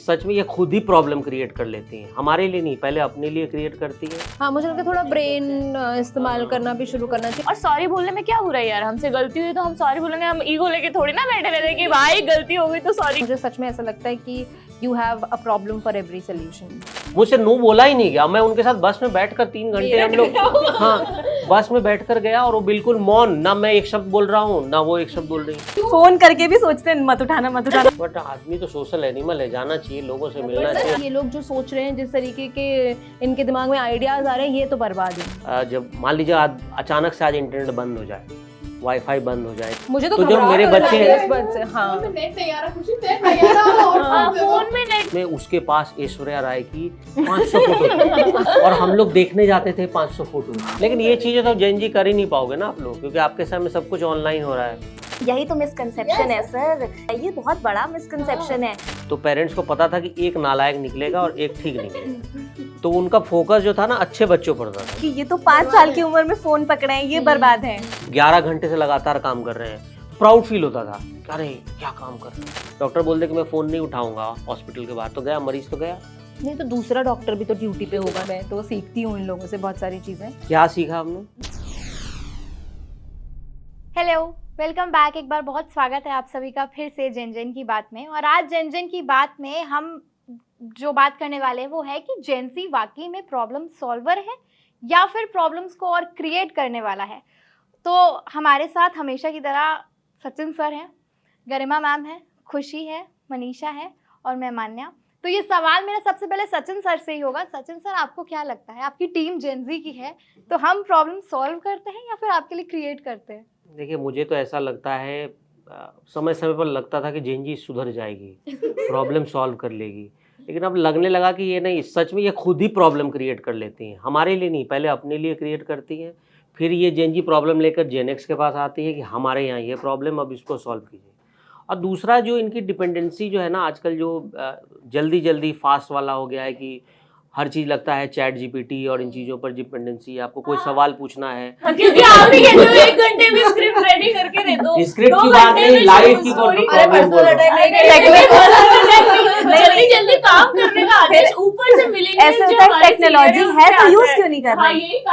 सच में ये खुद ही प्रॉब्लम क्रिएट कर लेती हैं, हमारे लिए नहीं, पहले अपने लिए क्रिएट करती हैं। हाँ, मुझे लगता है थोड़ा ब्रेन इस्तेमाल करना भी शुरू करना चाहिए। और सॉरी बोलने में क्या बुरा है यार, हमसे गलती हुई तो हम सॉरी बोलेंगे, हम ईगो लेके थोड़ी ना बैठे रहते कि भाई गलती हो गई तो सॉरी। मुझे सच में ऐसा लगता है कि you have a problem for every solution. मुझसे नो बोला ही नहीं गया, मैं उनके साथ बस में बैठकर 3 घंटे हम लोग, हाँ बस में बैठकर गया और वो बिल्कुल मौन, ना मैं एक शब्द बोल रहा हूँ ना वो एक शब्द बोल रही है। फोन करके भी सोचते हैं मत उठाना मत उठाना। बट आदमी तो सोशल एनिमल है, जाना चाहिए, लोगों से मिलना चाहिए। ये लोग जो सोच रहे हैं, जिस तरीके के इनके दिमाग में आइडियाज आ रहे हैं, ये तो बर्बाद है। जब मान लीजिए अचानक से आज इंटरनेट बंद हो जाए, वाईफाई बंद हो जाए, मुझे तो जो मेरे बच्चे इस बात से, हाँ फोन में नेट में उसके पास ऐश्वर्या राय की 500 फोटो थी और हम लोग देखने जाते थे 500 फोटो। लेकिन ये चीजें तो जेन जी कर ही नहीं पाओगे ना आप लोग, क्योंकि आपके सामने सब कुछ ऑनलाइन हो रहा है। यही तो मिसकंसेप्शन है सर, ये बहुत बड़ा मिसकंसेप्शन है। तो पेरेंट्स को पता था कि एक नालायक निकलेगा और एक ठीक निकलेगा, तो उनका फोकस जो था ना अच्छे बच्चों पर था कि ये तो 5 साल की उम्र में फोन पकड़े हैं, ये बर्बाद है। 11 घंटे से लगातार काम कर रहे हैं, प्राउड फील होता था, अरे क्या काम कर रहे हैं। डॉक्टर बोलते कि मैं फोन नहीं उठाऊंगा हॉस्पिटल के बाहर, तो गया, मरीज तो गया। नहीं तो दूसरा डॉक्टर भी तो ड्यूटी पे होगा। मैं तो सीखती हूँ इन लोगों से बहुत सारी चीजें। क्या सीखा हमने? Hello, welcome back. एक बार बहुत स्वागत है आप सभी का फिर से जेन की बात में। और आज जेन की बात में हम जो बात करने वाले हैं वो है कि जेन वाकई में प्रॉब्लम सॉल्वर है या फिर प्रॉब्लम्स को और क्रिएट करने वाला है। तो हमारे साथ हमेशा की तरह सचिन सर हैं, गरिमा मैम है, खुशी है, मनीषा है और मैं मान्या। तो ये सवाल मेरा सबसे पहले सचिन सर से ही होगा। सचिन सर, आपको क्या लगता है, आपकी टीम जेन की है तो हम प्रॉब्लम सॉल्व करते हैं या फिर आपके लिए क्रिएट करते हैं? देखिए, मुझे तो ऐसा लगता है, समय समय पर लगता था कि जेन जी सुधर जाएगी, प्रॉब्लम सॉल्व कर लेगी, लेकिन अब लगने लगा कि ये नहीं, सच में ये खुद ही प्रॉब्लम क्रिएट कर लेती हैं, हमारे लिए नहीं, पहले अपने लिए क्रिएट करती हैं, फिर ये जेन जी प्रॉब्लम लेकर जेन एक्स के पास आती है कि हमारे यहाँ ये प्रॉब्लम, अब इसको सॉल्व कीजिए। और दूसरा जो इनकी डिपेंडेंसी जो है ना आजकल, जो जल्दी जल्दी फास्ट वाला हो गया है कि हर चीज़ लगता है चैट जीपीटी और इन चीज़ों पर डिपेंडेंसी है। आपको कोई सवाल पूछना है, क्योंकि आप ही कहते हो 1 घंटे में स्क्रिप्ट रेडी करके दे दो। स्क्रिप्ट की बात नहीं, लाइफ की प्रॉब्लम बोल रहा जल्दी जल्दी काम करने का आदेश ऊपर से मिलेंगे। ऐसे होता है, टेक्नोलॉजी है तो यूज क्यों नहीं करना?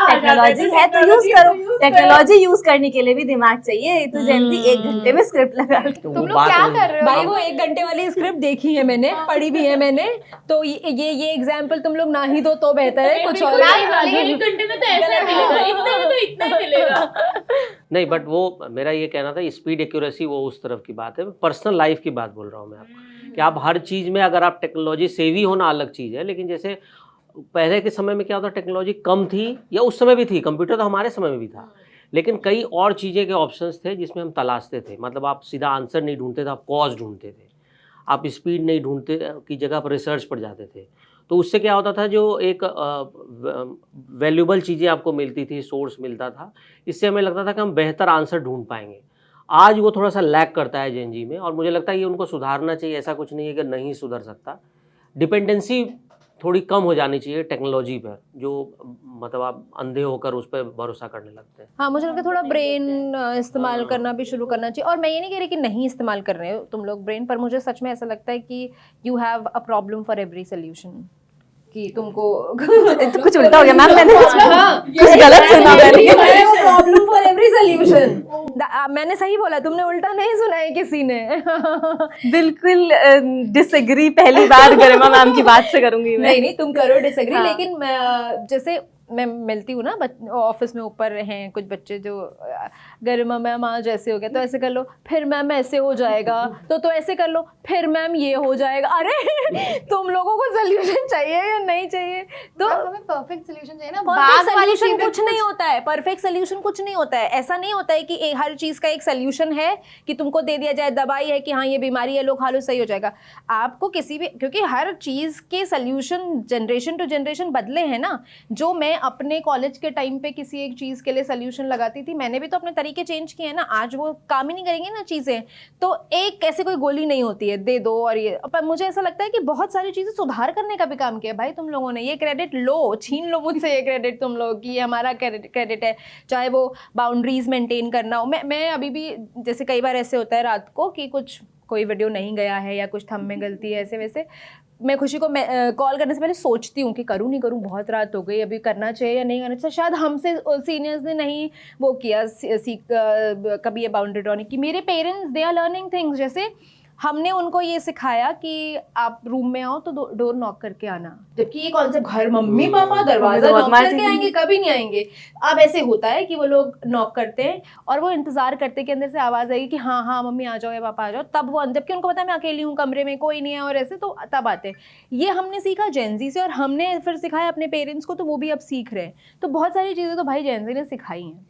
टेक्नोलॉजी है तो यूज करो। टेक्नोलॉजी यूज करने के लिए भी दिमाग चाहिए। तो जेन जी 1 घंटे में स्क्रिप्ट लगा लो। तुम लोग क्या कर रहे हो भाई? वो 1 घंटे वाली स्क्रिप्ट देखी है मैंने, पढ़ी भी है मैंने। तो ये एग्जाम्पल तुम लोग ना ही दो तो बेहतर है, कुछ और। 1 घंटे में तो ऐसा मिलेगा, इतना में तो इतना ही मिलेगा। नहीं, बट वो मेरा ये कहना था, स्पीड एक्यूरेसी वो उस तरफ की बात है, पर्सनल लाइफ की बात बोल रहा हूँ मैं आपको, कि आप हर चीज़ में अगर आप टेक्नोलॉजी सेवी होना अलग चीज़ है, लेकिन जैसे पहले के समय में क्या होता, टेक्नोलॉजी कम थी या उस समय भी थी, कंप्यूटर तो हमारे समय में भी था, लेकिन कई और चीज़ें के ऑप्शंस थे जिसमें हम तलाशते थे। मतलब आप सीधा आंसर नहीं ढूंढते थे, आप कॉज ढूंढते थे, आप स्पीड नहीं ढूंढते की जगह पर रिसर्च पर जाते थे। तो उससे क्या होता था, जो एक वैल्यूबल चीज़ें आपको मिलती थी, सोर्स मिलता था, इससे हमें लगता था कि हम बेहतर आंसर ढूंढ पाएंगे। आज वो थोड़ा सा लैक करता है जेन जी में, और मुझे लगता है ये उनको सुधारना चाहिए। ऐसा कुछ नहीं है कि नहीं सुधर सकता, डिपेंडेंसी थोड़ी कम हो जानी चाहिए टेक्नोलॉजी पर, जो मतलब आप अंधे होकर उस पर भरोसा करने लगते हैं। हाँ, मुझे लगता है थोड़ा ब्रेन इस्तेमाल करना भी शुरू करना चाहिए। और मैं ये नहीं कह रही कि नहीं इस्तेमाल कर रहे हो तुम लोग ब्रेन, पर मुझे सच में ऐसा लगता है कि you have a problem for every solution. कि तुमको कुछ उल्टा हो गया मैम, मैंने कुछ गलत सुना। Problem for every solution. मैंने सही बोला, तुमने उल्टा नहीं सुना है किसी ने। बिल्कुल डिसएग्री पहली बार गरिमा मैम की बात से करूंगी मैं। नहीं, तुम करो डिसएग्री। हाँ। लेकिन जैसे मैं मिलती हूँ ना ऑफिस में, ऊपर हैं कुछ बच्चे जो गरिमा मैम आज ऐसे हो गया तो ऐसे कर लो, फिर मैम ऐसे हो जाएगा तो ऐसे कर लो, फिर मैम ये हो जाएगा। अरे तुम लोगों को सोल्यूशन चाहिए या नहीं चाहिए? तो हमें परफेक्ट सोल्यूशन चाहिए ना। परफेक्ट सोल्यूशन कुछ नहीं होता है, परफेक्ट सोल्यूशन कुछ नहीं होता है। ऐसा नहीं होता है कि हर चीज का एक सोल्यूशन है कि तुमको दे दिया जाए, दवाई है कि हाँ ये बीमारी है, लो खा लो सही हो जाएगा। आपको किसी भी, क्योंकि हर चीज के सोल्यूशन जनरेशन टू जनरेशन बदले हैं ना। जो मैं अपने कॉलेज के टाइम पे किसी एक चीज के लिए सोल्यूशन लगाती थी, मैंने भी तो अपने तरीके चेंज किए हैं ना। आज वो काम ही नहीं करेंगे ना चीजें, तो एक ऐसे कोई गोली नहीं होती है दे दो और ये। पर मुझे ऐसा लगता है कि बहुत सारी चीजें सुधार करने का भी काम किया भाई तुम लोगों ने। ये क्रेडिट लो, छीन लो मुझसे ये क्रेडिट तुम लोग की, ये हमारा क्रेडिट है। चाहे वो बाउंड्रीज मेंटेन करना हो। मैं अभी भी, जैसे कई बार ऐसे होता है रात को कि कुछ कोई वीडियो नहीं गया है या कुछ थंब में गलती है ऐसे वैसे, मैं खुशी को कॉल करने से पहले सोचती हूँ कि करूँ नहीं करूँ, बहुत रात हो गई, अभी करना चाहिए या नहीं करना चाहिए। शायद हमसे सीनियर्स ने नहीं वो किया कभी ये बाउंड्री ड्रॉ की। मेरे parents they are learning things, जैसे हमने उनको ये सिखाया कि आप रूम में आओ तो डोर नॉक करके आना, जबकि ये कॉन्सेप्ट घर मम्मी पापा दरवाजा नॉक करके आएंगे, कभी नहीं आएंगे। अब ऐसे होता है कि वो लोग नॉक करते हैं और वो इंतजार करते हैं कि अंदर से आवाज आएगी कि हाँ हाँ मम्मी आ जाओ या पापा आ जाओ, तब वो, जबकि उनको पता है मैं अकेली हूँ कमरे में, कोई नहीं है और ऐसे, तो तब आते हैं। ये हमने सीखा जेनजी से और हमने फिर सिखाया अपने पेरेंट्स को, तो वो भी अब सीख रहे हैं। तो बहुत सारी चीज़ें तो भाई जेनजी ने सिखाई हैं।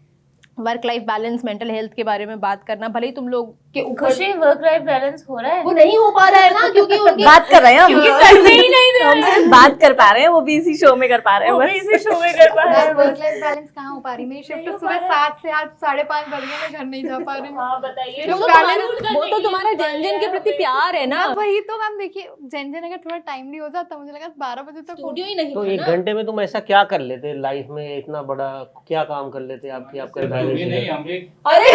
Work life balance, mental health के बारे में बात करना, भले ही तुम लोग के ऊपर खुशी वर्क लाइफ बैलेंस हो रहा है, वो नहीं हो पा रहा है ना, क्योंकि उनके बात कर रहे हैं हम, क्योंकि करने ही नहीं दे रहे हैं। हम बात कर पा रहे हैं, वो भी इसी शो में कर पा रहे हैं वो बस। भी इसी शो में कर पा रहे हैं। वर्क लाइफ बैलेंस कहाँ हो पा रही? मेरी शिफ्ट सुबह 7 से आज 5:30 बज गए, मैं घर नहीं जा पा रही हूँ। हाँ बताइए, वो तो तुम्हारा जेनजन के प्रति प्यार है ना। वही तो मैम, देखिए जेनजन अगर थोड़ा टाइमली हो जाता, मुझे लगा 12 बजे तक स्टूडियो ही नहीं तो था एक ना। घंटे में तुम ऐसा क्या कर लेते लाइफ में, इतना बड़ा क्या काम कर लेते आपकी आपका ये नहीं हम एक अरे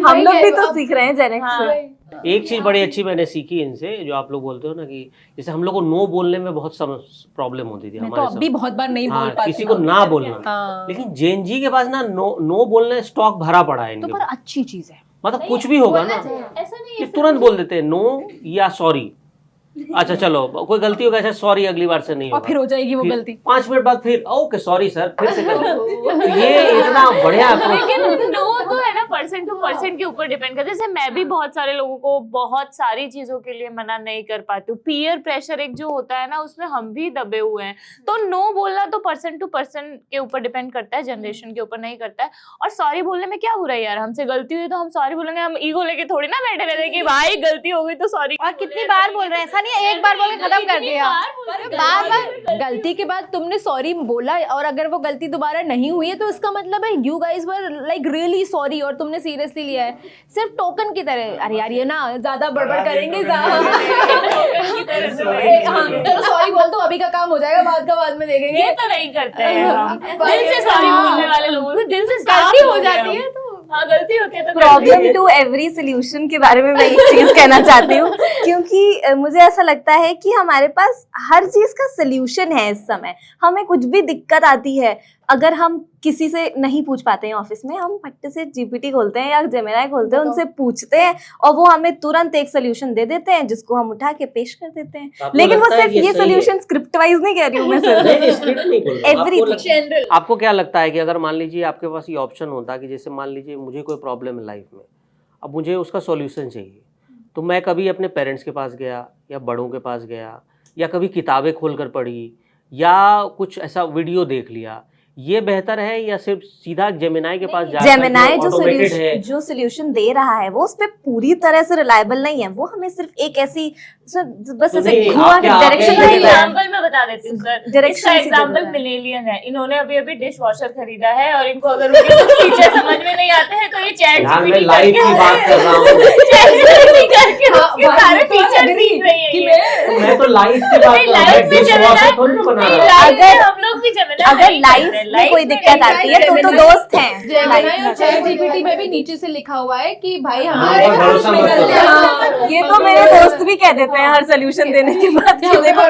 हम लोग भी तो सीख रहे हैं जेनेक्स से। एक चीज बड़ी अच्छी मैंने सीखी इनसे, जो आप लोग बोलते हो ना कि जैसे हम लोग को नो बोलने में बहुत प्रॉब्लम होती थी मैं तो हमारे अब भी बहुत बार नहीं बोल पाती किसी को ना बोलना। हाँ। लेकिन जेन जी के पास ना नो बोलने स्टॉक भरा पड़ा है तो इनके पर पास। अच्छी चीज है। मतलब कुछ भी होगा ना ऐसा नहीं कि तुरंत बोल देते हैं नो या सॉरी। अच्छा चलो कोई गलती होगा, अच्छा सॉरी अगली बार से नहीं और होगा, फिर हो जाएगी वो फिर गलती। 5 मिनट बाद फिर ओके सॉरी सर, फिर से कर तो ये इतना बढ़िया लेकिन नो तो है ना पर्सन टू पर्सन के ऊपर डिपेंड करता है। जैसे मैं भी बहुत सारे लोगों को बहुत सारी चीजों के लिए मना नहीं कर पाती हूँ। पीयर प्रेशर एक जो होता है ना, उसमें हम भी दबे हुए हैं। तो नो बोलना तो पर्सन टू पर्सन के ऊपर डिपेंड करता है, जनरेशन के ऊपर नहीं करता है। और सॉरी बोलने में क्या बुरा है यार, हमसे गलती हुई तो हम सॉरी बोलेंगे। हम ईगो लेके थोड़ी ना बैठे रहते कि भाई गलती हो गई तो सॉरी। और कितनी बार बोल रहे हैं, ऐसा नहीं है एक बार बोल के खत्म कर दिया। बार बार गलती के बाद तुमने सॉरी बोला और अगर वो गलती दोबारा नहीं हुई है तो इसका मतलब है you guys were like really sorry और तुमने सीरियसली लिया है। सिर्फ टोकन की तरह, अरे यार ये ना ज्यादा बड़बड़ करेंगे, चलो सॉरी बोल दो, अभी का काम हो जाएगा, बाद का बाद में देखेंगे। ये तो नहीं करते हैं हम। दिल से सॉरी बोलने वाले लोगों को दिल से गलती हो जाती है तो हाँ गलती होती है तो प्रॉब्लम टू एवरी सोल्यूशन के बारे में मैं एक चीज कहना चाहती हूँ, क्योंकि मुझे ऐसा लगता है कि हमारे पास हर चीज का सोल्यूशन है। इस समय हमें कुछ भी दिक्कत आती है, अगर हम किसी से नहीं पूछ पाते हैं ऑफिस में, हम फट से जीपीटी खोलते हैं या जेमिनी खोलते हैं, उनसे पूछते हैं और वो हमें तुरंत एक सोल्यूशन दे देते हैं जिसको हम उठा के पेश कर देते हैं। आपको लेकिन वो लगता है सिर्फ कि ये सही है? सोल्यूशन स्क्रिप्ट वाइज नहीं कह रही हूँ मैं सिर्फ एवरीथिंग। आपको क्या लगता है कि अगर मान लीजिए आपके पास ये ऑप्शन होता कि जैसे मान लीजिए मुझे कोई प्रॉब्लम है लाइफ में, अब मुझे उसका सॉल्यूशन चाहिए, तो मैं कभी अपने पेरेंट्स के पास गया या बड़ों के पास गया या कभी किताबें खोल कर पढ़ी या कुछ ऐसा वीडियो देख लिया, ये बेहतर है या सिर्फ सीधा जेमिनी के पास जाकर जेमिनी जो automated है? सोल्यूशन दे रहा है वो उस पे पूरी तरह से रिलायबल नहीं है। वो हमें सिर्फ एक ऐसी बस तो ऐसे नहीं, घुमा आप के क्या- डायरेक्शन आप दे क्या- देता है। एग्जाम्पल मैं बता देती हूँ सर। Direction इसका से दे एग्जाम्पल देता है। मिलेनियन है। इन्होंने अभी अभी डिश वॉशर खरीदा है और इनको अगर उनके कुछ फीचर समझ में नहीं आते हैं तो ये चैट यार मैं जीपीटी लाइफ की बात कर रहा हूँ, करके उसके हाँ, सारे भाई, तो फीचर agree सीख रही है कि ये। मैं तो लाइफ की बात कर रहा हूँ, लाइफ में डिशवॉशर थोड़ी ना बना नहीं, रहा हूँ। लाइफ में हम लोग भी जेमिनी अगर नहीं लाइफ करते हैं। में लाइफ कोई दिक्कत आती है तो दोस्त हैं। जेमिनी और चैट जीपीटी में भी नीचे से लिखा हुआ है कि भाई हमारे हमारे भरोसा मत करो। हाँ, ये तो मेरे दोस्त भी कह देते हैं हर सोल्यूशन देने के बाद कि देखो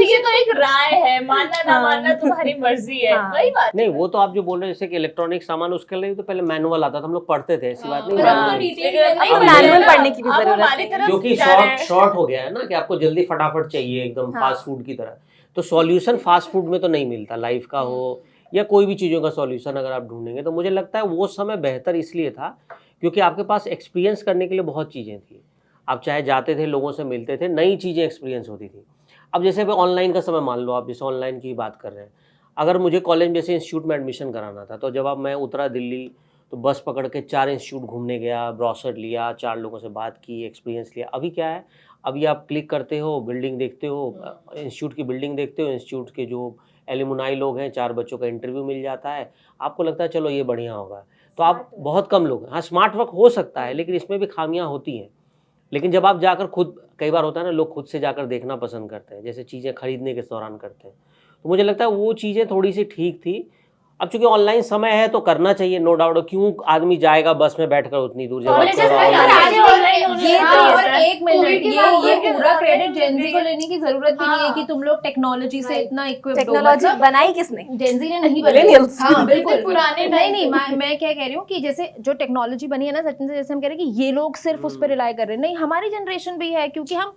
ये तो एक राय है, मानना ना मानना तुम्हारी मर्जी है। हाँ। वही बात। नहीं वो तो आप जो बोल रहे हैं जैसे कि इलेक्ट्रॉनिक सामान, उसके लिए तो पहले मैनुअल आता था, हम लोग पढ़ते थे, ऐसी बात नहीं पर अब है। तो डिटेल लेकिन में अब नहीं मैनुअल ना, पढ़ने की भी अब जरूरत हमारी है। तरफ क्योंकि जा रहे हैं। शॉर्ट हो गया है ना कि आपको जल्दी फटाफट चाहिए एकदम हाँ। फास्ट फूड की तरह। तो सॉल्यूशन फास्ट फूड में तो नहीं मिलता, लाइफ का हो या कोई भी चीज़ों का सॉल्यूशन अगर आप ढूंढेंगे तो मुझे लगता है वो समय बेहतर इसलिए था क्योंकि आपके पास एक्सपीरियंस करने के लिए बहुत चीज़ें थी। आप चाहे जाते थे, लोगों से मिलते थे, नई चीज़ें एक्सपीरियंस होती थी। अब जैसे अभी ऑनलाइन का समय मान लो, आप जैसे ऑनलाइन की बात कर रहे हैं, अगर मुझे कॉलेज में जैसे इंस्टीट्यूट में एडमिशन कराना था तो जब अब मैं उतरा दिल्ली तो बस पकड़ के 4 इंस्टीट्यूट घूमने गया, ब्रोशर लिया, 4 लोगों से बात की, एक्सपीरियंस लिया। अभी क्या है, अभी आप क्लिक करते हो, बिल्डिंग देखते हो, इंस्टीट्यूट की बिल्डिंग देखते हो, इंस्टीट्यूट के जो एलुमनाई लोग हैं, 4 बच्चों का इंटरव्यू मिल जाता है, आपको लगता है चलो ये बढ़िया होगा। तो आप बहुत कम लोग, हाँ स्मार्ट वर्क हो सकता है लेकिन इसमें भी खामियां होती हैं। लेकिन जब आप जाकर खुद, कई बार होता है ना लोग खुद से जाकर देखना पसंद करते हैं, जैसे चीज़ें खरीदने के दौरान करते हैं, तो मुझे लगता है वो चीज़ें थोड़ी सी ठीक थी। अब चूंकि ऑनलाइन समय है तो करना चाहिए, नो डाउट। क्यों आदमी जाएगा बस में बैठकर उतनी दूर Colleges में जगह सारे online होने ये लगे तो हैं, और सर। एक मिनट, कोविड के ये बाद ये कोविड पूरा के क्रेडिट बाद जेनजी को लेने की जरूरत भी नहीं है कि हाँ। तुम लोग टेक्नोलॉजी से Right. इतना इक्विप्ड हो। टेक्नोलॉजी मतलब बनाई किसने? जेनजी ने नहीं बनाई। Millennials। हाँ बिल्कुल पुराने नहीं time नहीं पे। मैं क्या कह रही हूँ कि जैसे जो टेक्नोलॉजी बनी है ना सचिन से, जैसे हम कह रहे हैं कि ये लोग सिर्फ उस पर रिलाई कर रहे हैं, नहीं हमारी जनरेशन भी है, क्योंकि हम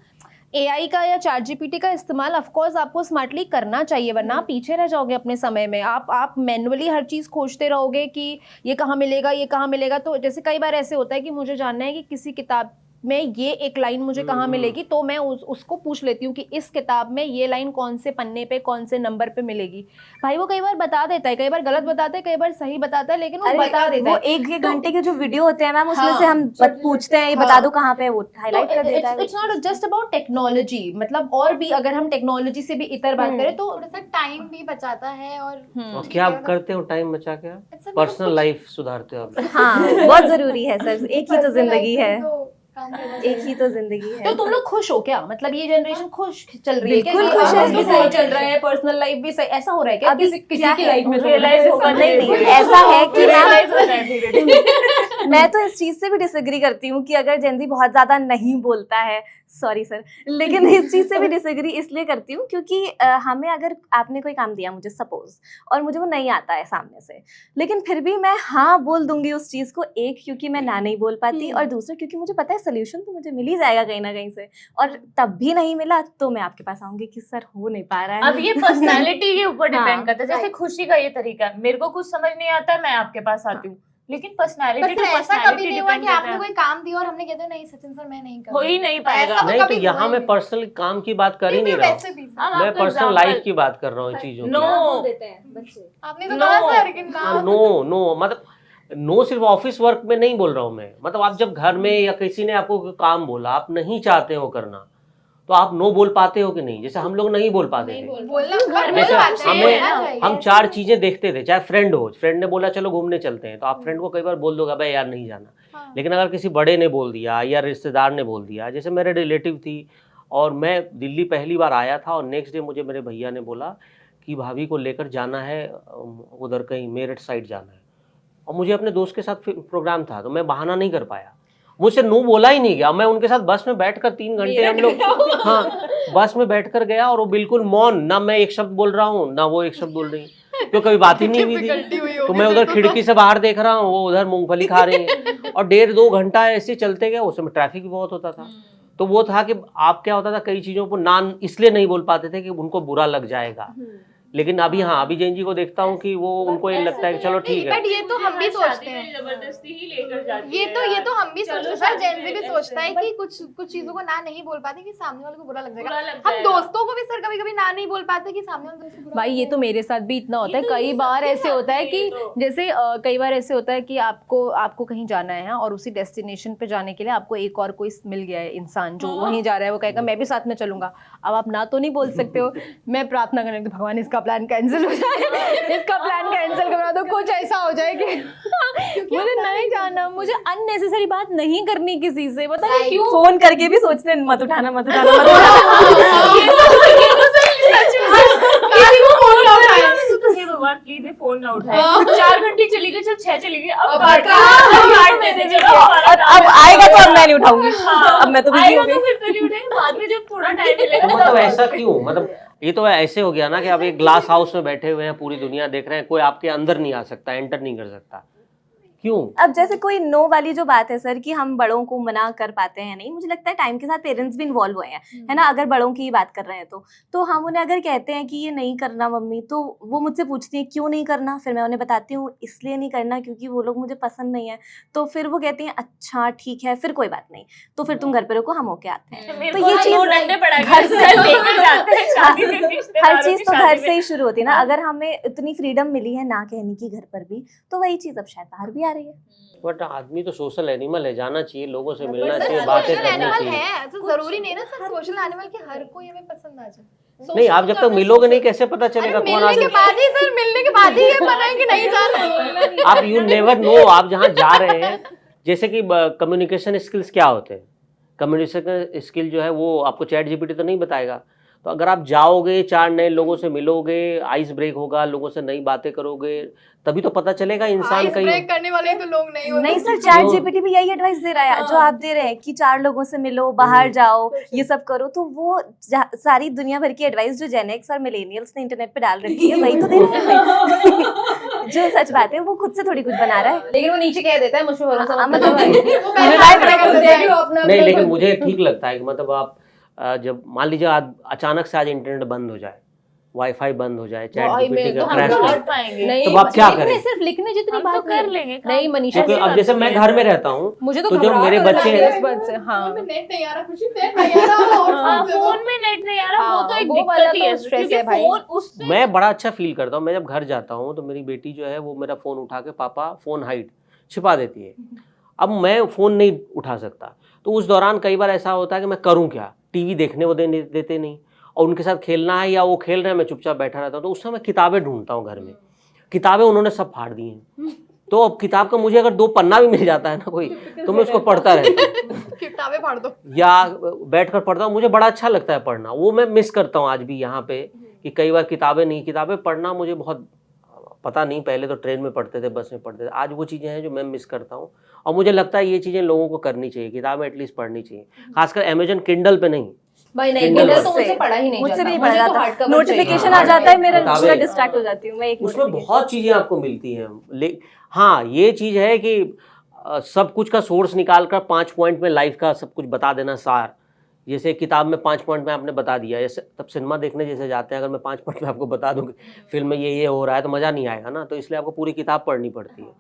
एआई का या चैट जीपीटी का इस्तेमाल ऑफ कोर्स आपको स्मार्टली करना चाहिए, वरना आप पीछे रह जाओगे अपने समय में। आप मैनुअली हर चीज़ खोजते रहोगे कि ये कहाँ मिलेगा, ये कहाँ मिलेगा। तो जैसे कई बार ऐसे होता है कि मुझे जानना है कि किसी किताब में ये एक लाइन मुझे कहाँ मिलेगी, तो मैं उसको पूछ लेती हूँ कि इस किताब में ये लाइन कौन से पन्ने पे कौन से नंबर पे मिलेगी। भाई वो कई बार बता देता है, कई बार गलत बताता है, कई बार सही बताता है, लेकिन वो बता देता वो है। 1 घंटे के जो वीडियो होते हैं मैम, उसमें हाँ। से हम पूछते हैं ये बता दो कहाँ पे, वो हाईलाइट कर देता है। It's not just about technology, मतलब और भी अगर हम टेक्नोलॉजी से भी इतर बात करें तो थोड़ा सा टाइम भी बचाता है और क्या आप करते हो टाइम बचा के? It's a पर्सनल कुछ- लाइफ सुधारते हो आप? हाँ बहुत जरूरी है सर, एक ही तो personal जिंदगी life है, में तो काम करना एक चाहिए। ही तो जिंदगी तो है। तुम लोग खुश हो क्या? मतलब ये जनरेशन खुश चल रही है क्या? बिल्कुल कि खुश है। हम भी सही चल रहा है, पर्सनल लाइफ भी सही, ऐसा हो रहा है क्या? अभी किसी क्या की है? लाइफ में Realize होगा नहीं नहीं, धीरे-धीरे। ऐसा है कि Realize होता है धीरे-धीरे। मैं तो इस चीज से भी डिसएग्री करती हूँ कि अगर जेनजी बहुत ज्यादा नहीं बोलता है, सॉरी सर, लेकिन इस चीज से भी डिसएग्री इसलिए करती हूँ क्योंकि हमें अगर आपने कोई काम दिया मुझे सपोज, और मुझे वो नहीं आता है सामने से, लेकिन फिर भी मैं हाँ बोल दूंगी उस चीज को, एक क्योंकि मैं ना नहीं बोल पाती, और दूसरा क्योंकि मुझे पता है सोल्यूशन तो मुझे मिल ही जाएगा कहीं ना कहीं से, और तब भी नहीं मिला तो मैं आपके पास आऊंगी कि सर हो नहीं पा रहा है। अब ये पर्सनालिटी के ऊपर हाँ, डिपेंड करता है। जैसे right. खुशी का ये तरीका है, मेरे को कुछ समझ नहीं आता है, मैं आपके पास आती हूँ, लेकिन पर पर्सनालिटी फिर टू ऐसा कभी पर्सनालिटी नहीं हुआ डिपेंड कि करता आपने है। कोई काम दिया और हमने कहते नहीं सचिन सर मैं नहीं कर हो ही नहीं पाएगा। ऐसा तो नहीं तो कभी हुआ यहाँ ही मैं नहीं। पर्सनल काम की बात कर ही नहीं रहा हूँ, वैसे भी हम मैं आपको पर्सनल example- लाइफ की बात कर रहा हूँ इन चीजों की। नो देते हैं बच्चे। आपने तो No. कहा सर कि ना नो नो मतलब नो सिर्फ ऑफिस वर्क में नहीं बोल रहा हूँ मैं, मतलब आप जब घर में या किसी ने आपको कोई काम बोला, आप नहीं चाहते हो करना, तो आप नो बोल पाते हो कि नहीं? जैसे हम लोग नहीं बोल पाते थे। बोलना घर में जैसे तो बात हमें बोलना चाहिए। हम 4 चीजें देखते थे, चाहे फ्रेंड हो, फ्रेंड ने बोला चलो घूमने चलते हैं, तो आप फ्रेंड को कई बार बोल दोगे भाई यार नहीं जाना। हाँ। लेकिन अगर किसी बड़े ने बोल दिया या रिश्तेदार ने बोल दिया, जैसे मेरे रिलेटिव थी और मैं दिल्ली पहली बार आया था और नेक्स्ट डे मुझे मेरे भैया ने बोला कि भाभी को लेकर जाना है उधर कहीं मेरठ साइड जाना है, और मुझे अपने दोस्त के साथ प्रोग्राम था, तो मैं बहाना नहीं कर पाया, मुझसे नो बोला ही नहीं गया। मैं उनके साथ बस में बैठकर 3 घंटे हम लोग, हाँ बस में बैठकर गया, और वो बिल्कुल मौन, ना मैं एक शब्द बोल रहा हूँ ना वो एक शब्द बोल रही, क्यों कभी बात ही नहीं हुई थी। तो मैं उधर खिड़की से बाहर देख रहा हूँ, वो उधर मूंगफली खा रही हैं, और 1.5-2 घंटा ऐसे चलते गए। उस समय ट्रैफिक भी बहुत होता था, तो वो था कि आप क्या होता था, कई चीज़ों को ना इसलिए नहीं बोल पाते थे कि उनको बुरा लग जाएगा। लेकिन अभी हाँ, अभी जैन जी को देखता हूँ कि वो उनको ये लगता है कि चलो ठीक है। बट ये तो हम भी सोचते हैं, जबरदस्ती ही लेकर जाती ये है तो हम भी चलो सोचते हैं, शादी जेनजी भी में सोचता है ऐसे। कि कुछ चीजों को ना नहीं बोल पाते कि सामने वाले को बुरा लग बुरा जाएगा। लग हम जाएगा। दोस्तों को भी सर कभी कभी ना नहीं बोल पाते कि सामने वाले को बुरा भाई ये तो मेरे साथ भी इतना होता है, कई बार ऐसे होता है कि जैसे कई बार ऐसे होता है कि आपको कहीं जाना है और उसी डेस्टिनेशन पे जाने के लिए आपको एक और कोई मिल गया है इंसान जो वहीं जा रहा है, वो कहेगा मैं भी साथ में चलूंगा। अब आप ना तो नहीं बोल सकते हो, मैं प्रार्थना करेंगे भगवान इसका प्लान कैंसिल हो जाए, इसका प्लान कैंसिल करवा दो, कुछ ऐसा हो जाए कि मुझे नहीं जाना, मुझे अननेसेसरी बात नहीं करनी किसी से, पता नहीं क्यों। फोन करके भी सोचते हैं मत उठाना मत उठाना मत उठाना। किसी को फोन ना उठाए, हे भगवान प्लीज ये फोन ना उठाए। 4 घंटे चली गई, चल 6 चली गई, अब काट देते चलो अब आएगा तो अब मैं नहीं उठाऊंगी, अब मैं तो बिजी हो आएगा गई। तो फिर तो नहीं उठाएंगे, बाद में जब थोड़ा टाइम मिलेगा तो मतलब ऐसा क्यों? मतलब ये तो ऐसे हो गया ना कि आप एक ग्लास हाउस में बैठे हुए हैं, पूरी दुनिया देख रहे हैं, कोई आपके अंदर नहीं आ सकता, एंटर नहीं कर सकता, क्यों? अब जैसे कोई नो वाली जो बात है सर कि हम बड़ों को मना कर पाते हैं नहीं, मुझे लगता है टाइम के साथ पेरेंट्स भी इन्वॉल्व हुए हैं, है ना। अगर बड़ों की बात कर रहे हैं तो हम उन्हें अगर कहते हैं कि ये नहीं करना मम्मी, तो वो मुझसे पूछती है क्यों नहीं करना, फिर मैं उन्हें बताती हूँ इसलिए नहीं करना क्योंकि वो लोग मुझे पसंद नहीं है। तो फिर वो कहती हैं अच्छा ठीक है फिर कोई बात नहीं, तो फिर तुम घर पे रुको हम होके आते हैं। मेरे तो को ये ना चीज दो डंडे पड़ा के घर से लेकर जाते हैं शादी में, रिश्तेदारों हर चीज की तो शादी घर में। से ही शुरू होती है ना। अगर हमें इतनी फ्रीडम मिली है ना कहने की घर पर भी, तो वही चीज अब शायद बाहर भी आ रही है। बट आदमी तो सोशल एनिमल है, जाना चाहिए, लोगों से पर मिलना सर चाहिए, बातें सोशल करनी एनिमल चाहिए। है, तो जरूरी नहीं ना सर सोशल एनिमल के हर कोई हमें पसंद आ जाए। नहीं, आप जब तक मिलोगे नहीं कैसे पता चलेगा अरे कौन मिलने के आदमी? बाद ही सर, मिलने के बाद ही ये पता है कि नहीं जाना। आप यू नेवर नो, आप जहाँ जा रहे हैं, जैसे कि कम्युनिकेशन स्किल्स क्या होते हैं, कम्युनिकेशन स्किल जो है वो आपको चैट जीपीटी तो नहीं बताएगा। तो अगर आप जाओगे, 4 नए लोगों से मिलोगे, आइस ब्रेक होगा, लोगों से नई बातें करोगे, तभी तो पता चलेगा इंसान आइस कहीं। ब्रेक करने वाले तो लोग नहीं होते। नहीं सर, चैट जीपीटी भी यही एडवाइस दे रहा है जो आप दे रहे हैं कि 4 लोगों से मिलो, बाहर जाओ, ये सब करो। तो वो सारी दुनिया भर की एडवाइस जो जेन एक्स और मिलेनियल्स ने इंटरनेट पे डाल रखी है वही तो दे रहे हैं। जो सच बात है वो खुद से थोड़ी कुछ बना रहा है। लेकिन वो नीचे कह देता है मुझ पे भरोसा हाँ, मत मतलब करो। वो पहले हाथ में कर देते हैं। नहीं, लेकिन मुझे ठीक लगता है कि मतलब आप जब मान लीजिए आज अचानक से आज इंटरनेट बंद हो जाए, वाईफाई बंद हो जाए, चैट वाई जीपीटी में का तो हम क्रैश पढ़ कर, पाएंगे। नहीं, तो आप क्या लिखने करें? सिर्फ लिखने जितनी हम तो बात कर नहीं। लेंगे काम। नहीं मनीषा क्योंकि से अब जैसे मैं घर में रहता हूँ मुझे तो तो जो घबराहट मेरे होने बच्चे लगी हैं, है इस बात से। हाँ फोन में नेट नहीं आ रहा, खुशी नेट नहीं आ रहा और हाँ, फोन फोन में नेट नहीं आ रहा, वो तो एक वो वाला दिक्कत ही तो है, stress क्योंकि है भाई। फोन उससे मैं बड़ा अच्छा फील करता हूँ। मैं जब घर जाता हूँ तो मेरी बेटी जो है वो मेरा फ़ोन उठा के पापा फ़ोन हाइड छिपा देती है। अब मैं फ़ोन नहीं उठा सकता, तो उस दौरान कई बार ऐसा होता है कि मैं करूँ क्या, टीवी देखने वो देते नहीं, और उनके साथ खेलना है या वो खेल रहे हैं, मैं चुपचाप बैठा रहता हूँ। तो उस समय मैं किताबें ढूंढता हूँ घर में, किताबें उन्होंने सब फाड़ दी हैं। तो अब किताब का मुझे अगर 2 पन्ना भी मिल जाता है ना कोई, तो मैं उसको पढ़ता रहता हूँ किताबें फाड़ दो। या बैठकर पढ़ता हूँ। मुझे बड़ा अच्छा लगता है पढ़ना, वो मैं मिस करता हूँ आज भी यहाँ पे कि कई बार किताबें पढ़ना मुझे बहुत, पता नहीं, पहले तो ट्रेन में पढ़ते थे, बस में पढ़ते थे, आज वो चीज़ें हैं जो मैं मिस करता हूँ। और मुझे लगता है ये चीज़ें लोगों को करनी चाहिए, किताबें एटलीस्ट पढ़नी चाहिए, खासकर अमेजन किंडल पे नहीं। भाई नहीं, Kindle Kindle तो से। मुझसे पढ़ा ही नहीं मुझसे जाता। भी नहीं मुझे पढ़ा तो जाता, hard cover नोटिफिकेशन चाहिए। आ जाता है मेरा, किताबें- पूरा डिस्ट्रैक्ट हो जाती हूँ मैं एक उसमें notification। बहुत चीज़ें आपको मिलती हैं। हाँ, ये चीज़ है कि सब कुछ का सोर्स निकाल कर 5 पॉइंट में लाइफ का सब कुछ बता देना सार, जैसे किताब में 5 पॉइंट में आपने बता दिया, जैसे तब सिनेमा देखने जैसे जाते हैं, अगर मैं 5 पॉइंट में आपको बता दूँ फिल्म में ये हो रहा है तो मज़ा नहीं आएगा ना, तो इसलिए आपको पूरी किताब पढ़नी पड़ती है।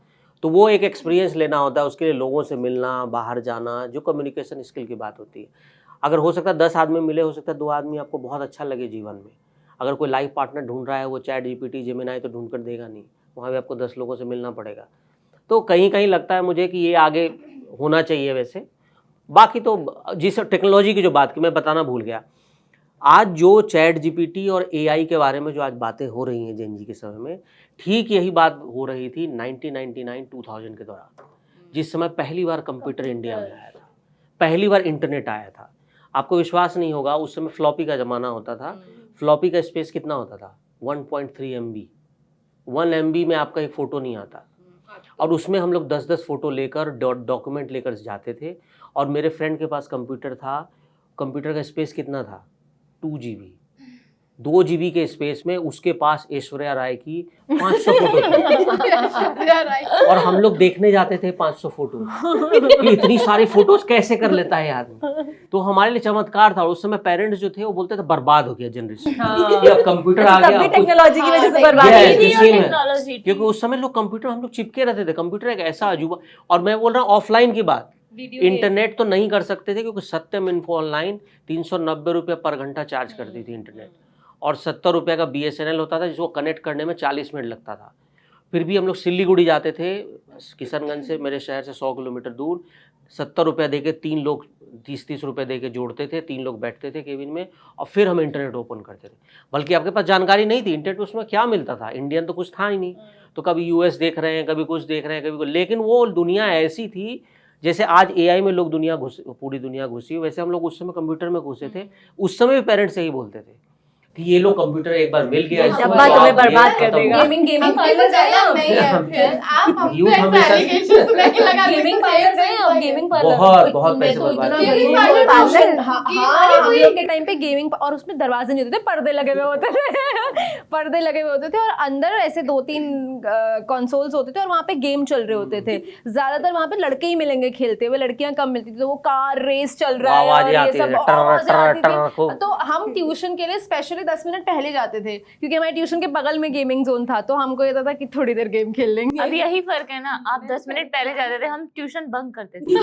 तो वो एक एक्सपीरियंस लेना होता है, उसके लिए लोगों से मिलना, बाहर जाना, जो कम्युनिकेशन स्किल की बात होती है। अगर हो सकता है 10 आदमी मिले, हो सकता है 2 आदमी आपको बहुत अच्छा लगे जीवन में। अगर कोई लाइफ पार्टनर ढूंढ रहा है, वो चैट जीपीटी जेमिनाई तो ढूंढ कर देगा नहीं, वहाँ भी आपको 10 लोगों से मिलना पड़ेगा। तो कहीं कहीं लगता है मुझे कि ये आगे होना चाहिए वैसे। बाकी तो जिस टेक्नोलॉजी की जो बात की मैं बताना भूल गया, आज जो चैट जीपीटी और एआई के बारे में जो आज बातें हो रही हैं जेन जी के समय में, ठीक यही बात हो रही थी 1999-2000 के दौरान, जिस समय पहली बार कंप्यूटर इंडिया में आया था, पहली बार इंटरनेट आया था। आपको विश्वास नहीं होगा, उस समय फ्लॉपी का ज़माना होता था। फ्लॉपी का स्पेस कितना होता था? 1.3 MB। 1 MB में आपका एक फ़ोटो नहीं आता, और उसमें हम लोग 10-10 फ़ोटो लेकर डॉक्यूमेंट लेकर जाते थे। और मेरे फ्रेंड के पास कंप्यूटर था, कंप्यूटर का स्पेस कितना था? 2 GB। 2 GB के स्पेस में उसके पास ऐश्वर्या राय की 500 फोटो थी, और हम लोग देखने जाते थे 500 फोटो कि इतनी सारी फोटोज कैसे कर लेता है आदमी। तो हमारे लिए चमत्कार था। और उस समय पेरेंट्स जो थे वो बोलते थे बर्बाद हो गया जनरेशन, ये अब कंप्यूटर आ तब गया, भी अब कुछ- टेक्नोलॉजी की वजह से बर्बाद Yeah, हुई थी। इसी में। टेक्नोलॉजी क्योंकि उस समय लोग कंप्यूटर, हम लोग चिपके रहते थे। कंप्यूटर एक ऐसा अजूबा, और मैं बोल रहा हूँ ऑफलाइन की बात, इंटरनेट तो नहीं कर सकते थे, क्योंकि सत्यम इन्फो ऑनलाइन 390 रुपये पर घंटा चार्ज करती थी इंटरनेट, और 70 रुपये का BSNL होता था, जिसको कनेक्ट करने में 40 मिनट लगता था। फिर भी हम लोग सिल्लीगुड़ी जाते थे, किशनगंज से, मेरे शहर से 100 किलोमीटर दूर, 70 रुपये दे के 3 लोग 30-30 रुपये दे के जोड़ते थे, 3 लोग बैठते थे केबिन में, और फिर हम इंटरनेट ओपन करते थे। बल्कि आपके पास जानकारी नहीं थी इंटरनेट उसमें क्या मिलता था, इंडियन तो कुछ था ही नहीं। तो कभी US देख रहे हैं, कभी कुछ देख रहे हैं, कभी कुछ, लेकिन वो दुनिया ऐसी थी जैसे आज AI में लोग पूरी दुनिया घुसी, वैसे हम लोग उस समय कंप्यूटर में घुसे थे। उस समय भी पेरेंट्स यही बोलते थे कि ये लोग कंप्यूटर एक बार मिल गया, इसको डब्बा तो तुम्हें आप बर्बाद ये कर खत्म देगा। हो। गेमिंग पार्लर गए आप? नहीं है फिर आप हम Youth पे हमेशा- एलिगेशन नहीं लगा गेमिंग पार्लर गए आप? गेमिंग पार्लर बहुत पैसे तो बर्बाद इतना किए। गेमिंग पार्लर पार्लर, हाँ, हम लोग के टाइम पे गेमिंग, और उसमें दरवाजे नहीं होते थे, पर्दे लगे हुए होते थे पर्दे लगे हुए होते थे, और अंदर ऐसे 2-3 कंसोल्स होते थे, और वहाँ पे गेम चल रहे होते थे। ज्यादातर वहाँ पे लड़के ही मिलेंगे खेलते हुए, लड़कियां कम मिलती थी। तो वो कार रेस चल रहा है, और आवाजें ये आती सब थी, टर आवाजें टर आती टर थी। खूब। तो हम ट्यूशन के लिए स्पेशली 10 मिनट पहले जाते थे, क्योंकि हमारे ट्यूशन के बगल में गेमिंग जोन था, तो हमको ये था कि थोड़ी देर गेम खेल लेंगे। अब यही फर्क है ना, आप 10 मिनट पहले जाते थे, हम ट्यूशन बंक करते थे।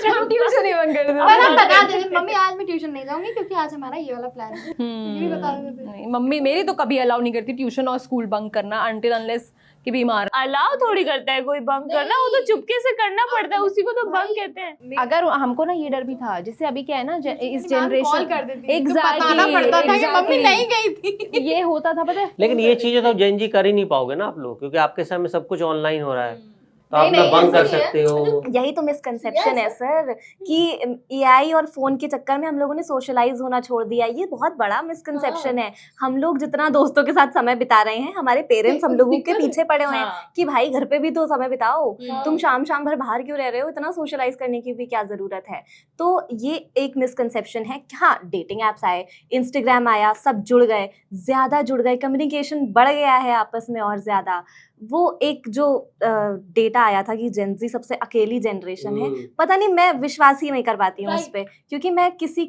हम ट्यूशन ही बंद कर देते और हम थे। बता देते मम्मी आज मैं ट्यूशन नहीं जाऊंगी क्योंकि आज हमारा ये वाला प्लान है, ये भी बता देते थे। नहीं, मम्मी मेरी तो कभी अलाउ नहीं करती ट्यूशन और स्कूल बंक करना, अनटिल अनलेस कि बीमार। अलाउ थोड़ी करता है कोई बंक करना, वो तो चुपके से करना पड़ता है, उसी को तो बंक कहते हैं। अगर हमको ना ये डर भी था, जैसे अभी क्या है ना, इस कॉल जनरेशन कर देती थी, तो बताना पड़ता था कि मम्मी नहीं गई थी। ये होता था, पता है। लेकिन ये चीज़ें तो जेन जी कर ही नहीं पाओगे ना आप लोग, क्योंकि आपके समय में सब कुछ ऑनलाइन हो रहा है। तो आप ना नहीं, बंक कर ऐसा नहीं है। सकते हो। यही तो मिसकंसेप्शन है सर कि एआई और फोन के चक्कर में हम लोगों ने सोशलाइज होना छोड़ दिया। ये बहुत बड़ा मिसकंसेप्शन है। हम लोग जितना दोस्तों के साथ समय बिता रहे हैं, हमारे पेरेंट्स हम लोगों के पीछे पड़े हुए हैं हाँ। कि भाई घर पे भी तो समय बिताओ, हाँ। तुम शाम शाम भर बाहर क्यों रह रहे हो, इतना सोशलाइज करने की भी क्या जरूरत है। तो ये एक मिसकंसेप्शन है। हाँ, डेटिंग एप्स आए, इंस्टाग्राम आया, सब जुड़ गए, ज्यादा जुड़ गए, कम्युनिकेशन बढ़ गया है आपस में और ज्यादा। वो एक जो डेटा आया था कि जेनजी सबसे अकेली जनरेशन है, पता नहीं, मैं विश्वास ही नहीं कर पाती हूँ उस पे, क्योंकि मैं किसी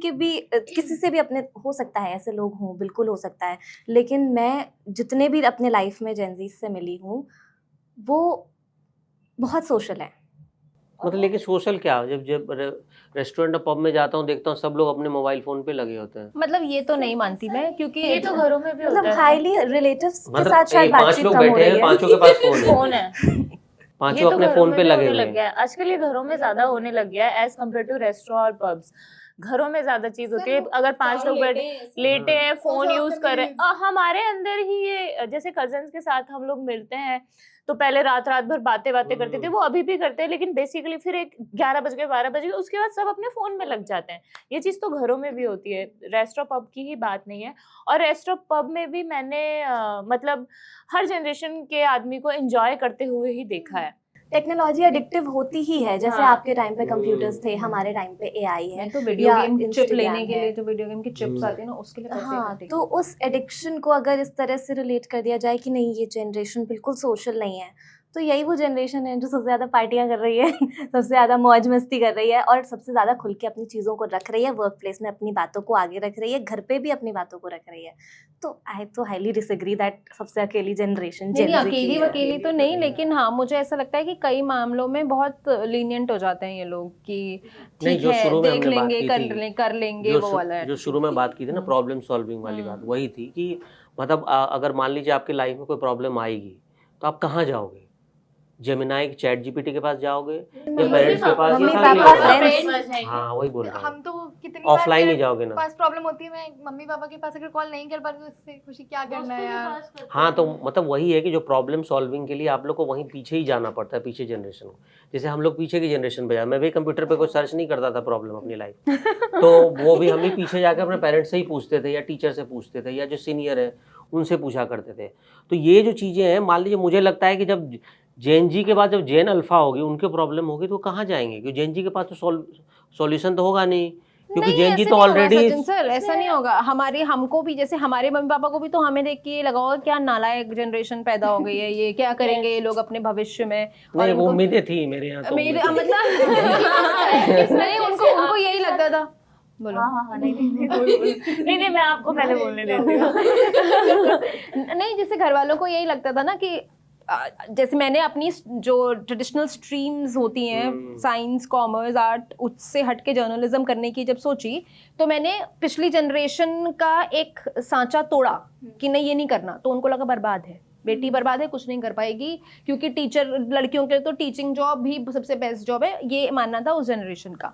से भी अपने, हो सकता है ऐसे लोग हों, बिल्कुल हो सकता है, लेकिन मैं जितने भी अपने लाइफ में जेनजी से मिली हूँ वो बहुत सोशल है। मतलब लेकिन सोशल क्या, जब रेस्टोरेंट और पब में जाता हूँ देखता हूँ सब लोग अपने मोबाइल फोन पे लगे होते हैं। मतलब ये तो नहीं मानती मैं, क्योंकि ये तो घरों में भी मतलब होता है। हाईली रिलेटिव्स के मतलब साथ शायद 5 बातचीत लोग कम हो बैठे रही हैं, है। पांचों के पास फोन है, फोन है, ये पांचों तो अपने घरों फोन में पे भी लगे होने हुए लग हैं। गया है। आजकल ये घरों में ज्यादा होने लग गया है एज कम्पेयर टू रेस्टोरेंट और पब्स। घरों में ज्यादा चीज होती है, अगर 5 लोग बैठे लेटे हैं, फोन यूज कर रहे हैं। हमारे अंदर ही ये, जैसे कजन्स के साथ हम लोग मिलते हैं तो पहले रात भर बातें करते थे, वो अभी भी करते हैं, लेकिन बेसिकली फिर 11 बज गए, 12 बज गए, उसके बाद सब अपने फोन में लग जाते हैं। ये चीज तो घरों में भी होती है, रेस्टोरेंट पब की ही बात नहीं है। और रेस्टोरेंट पब में भी मैंने मतलब हर जनरेशन के आदमी को एंजॉय करते हुए ही देखा है। टेक्नोलॉजी एडिक्टिव होती ही है, जैसे हाँ। आपके टाइम पे कंप्यूटर्स थे, हमारे टाइम पे एआई है, मैं तो वीडियो या गेम चिप Instagram लेने के है। लिए, जो वीडियो गेम की चिप्स आती है ना, उसके लिए पैसे हाँ, इकट्ठे तो उस एडिक्शन को अगर इस तरह से रिलेट कर दिया जाए कि नहीं ये जनरेशन बिल्कुल सोशल नहीं है, तो यही वो जनरेशन है जो सबसे ज़्यादा पार्टियां कर रही है सबसे ज़्यादा मौज मस्ती कर रही है और सबसे ज़्यादा खुल के अपनी चीज़ों को रख रही है, वर्क प्लेस में अपनी बातों को आगे रख रही है, घर पे भी अपनी बातों को रख रही है। तो आई तो हाईली डिसएग्री दैट सबसे अकेली जनरेशन नहीं, अकेली तो नहीं, लेकिन हाँ मुझे ऐसा लगता है कि कई मामलों में बहुत लीनियंट हो जाते हैं ये लोग कि नहीं, ठीक जो है, शुरू में देख हमने बात लेंगे, की थी, कर लेंगे, वो वाला जो शुरू में बात की थी ना, प्रॉब्लम सॉल्विंग वाली बात वही थी कि मतलब अगर मान लीजिए आपकी लाइफ में कोई प्रॉब्लम आएगी तो आप कहाँ जाओगे? जेमिनाई, चैट जीपीटी के पास जाओगे या पेरेंट्स के पास? मम्मी या पापा family के फ्रेंड्स। पास? हाँ वही बोल रहा हूँ, हम तो कितनी ऑफलाइन ही जाओगे ना। पास प्रॉब्लम होती है, मैं मम्मी पापा के पास अगर कॉल नहीं कर पाती तो इससे खुशी क्या करना है यार। हाँ, तो मतलब वही है कि जो प्रॉब्लम सॉल्विंग के लिए आप लोग को वहीं पीछे ही जाना पड़ता है, पीछे जनरेशन को। जैसे हम लोग पीछे की जनरेशन पे जाए, मैं भी कंप्यूटर पे कोई सर्च नहीं करता था प्रॉब्लम अपनी लाइफ, तो वो भी हम भी पीछे जाकर अपने पेरेंट्स से ही पूछते थे या टीचर से पूछते थे या जो सीनियर है उनसे पूछा करते थे। तो ये जो चीज़ें हैं, मान लीजिए मुझे लगता है कि जब जेन जी के बाद जब जेन अल्फा होगी, उनके प्रॉब्लम होगी, तो वो कहाँ जाएंगे? क्योंकि जेन जी के पास तो सॉल्यूशन तो होगा नहीं, क्योंकि नहीं, जेन जी ऐसे तो नहीं होगा ऑलरेडी। सचिन सर, ऐसा नहीं होगा। हमको भी, जैसे हमारे मम्मी पापा को भी तो हमें देख के ये लगा होगा क्या नालायक जनरेशन पैदा हो गई है, ये क्या करेंगे ये लोग अपने भविष्य में। और नहीं, वो इनको- उम्मीदें थी मेरे यहाँ तो मेरे उम्मीदें थी। मतलब नहीं, उनको यही लगता था। बोलो। हाँ, नहीं, मैं आपको पहले बोलने देती हूँ। नहीं, जैसे घर वालों को यही लगता था ना कि जैसे मैंने अपनी जो ट्रेडिशनल स्ट्रीम्स होती हैं, साइंस, कॉमर्स, आर्ट, उससे हट के जर्नलिज्म करने की जब सोची, तो मैंने पिछली जनरेशन का एक सांचा तोड़ा कि नहीं ये नहीं करना, तो उनको लगा बर्बाद है, बेटी बर्बाद है, कुछ नहीं कर पाएगी, क्योंकि टीचर, लड़कियों के लिए तो टीचिंग जॉब भी सबसे बेस्ट जॉब है, ये मानना था उस जनरेशन का।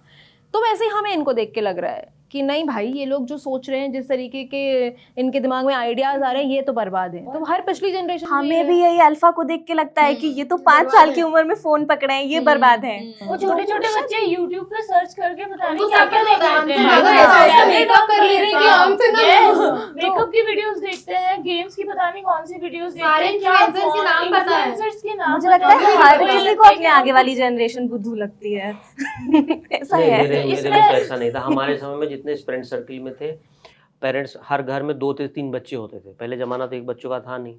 तो वैसे ही हमें इनको देख के लग रहा है कि नहीं भाई, ये लोग जो सोच रहे हैं, जिस तरीके के इनके दिमाग में आइडियाज आ रहे हैं, ये तो बर्बाद है। तो हर पिछली जनरेशन हमें भी यही अल्फा को देख के लगता है कि ये तो 5 साल की उम्र में फोन पकड़े हैं, ये बर्बाद है। वो छोटे छोटे बच्चे YouTube पे सर्च करके पता नहीं उनको क्या सब क्या पता है, देखते हमसे हैं। ज्यादा ऐसा मेकअप कर ले रहे हैं कि हमसे ना मेकअप की वीडियोस देखते हैं, गेम्स की पता नहीं कौन सी वीडियोस देखते सारे हैं, क्या influencers के नाम पता है। influencers के नाम मुझे लगता है पता हर मुझे किसी लगता को है अपने कि आगे वाली जनरेशन बुद्धू लगती है ऐसा नहीं, है। मेरे में तो ऐसा नहीं था। हमारे समय में जितने फ्रेंड सर्कल में थे, पेरेंट्स, हर घर में 2 से 3 बच्चे होते थे। पहले जमाना तो एक बच्चों का था नहीं,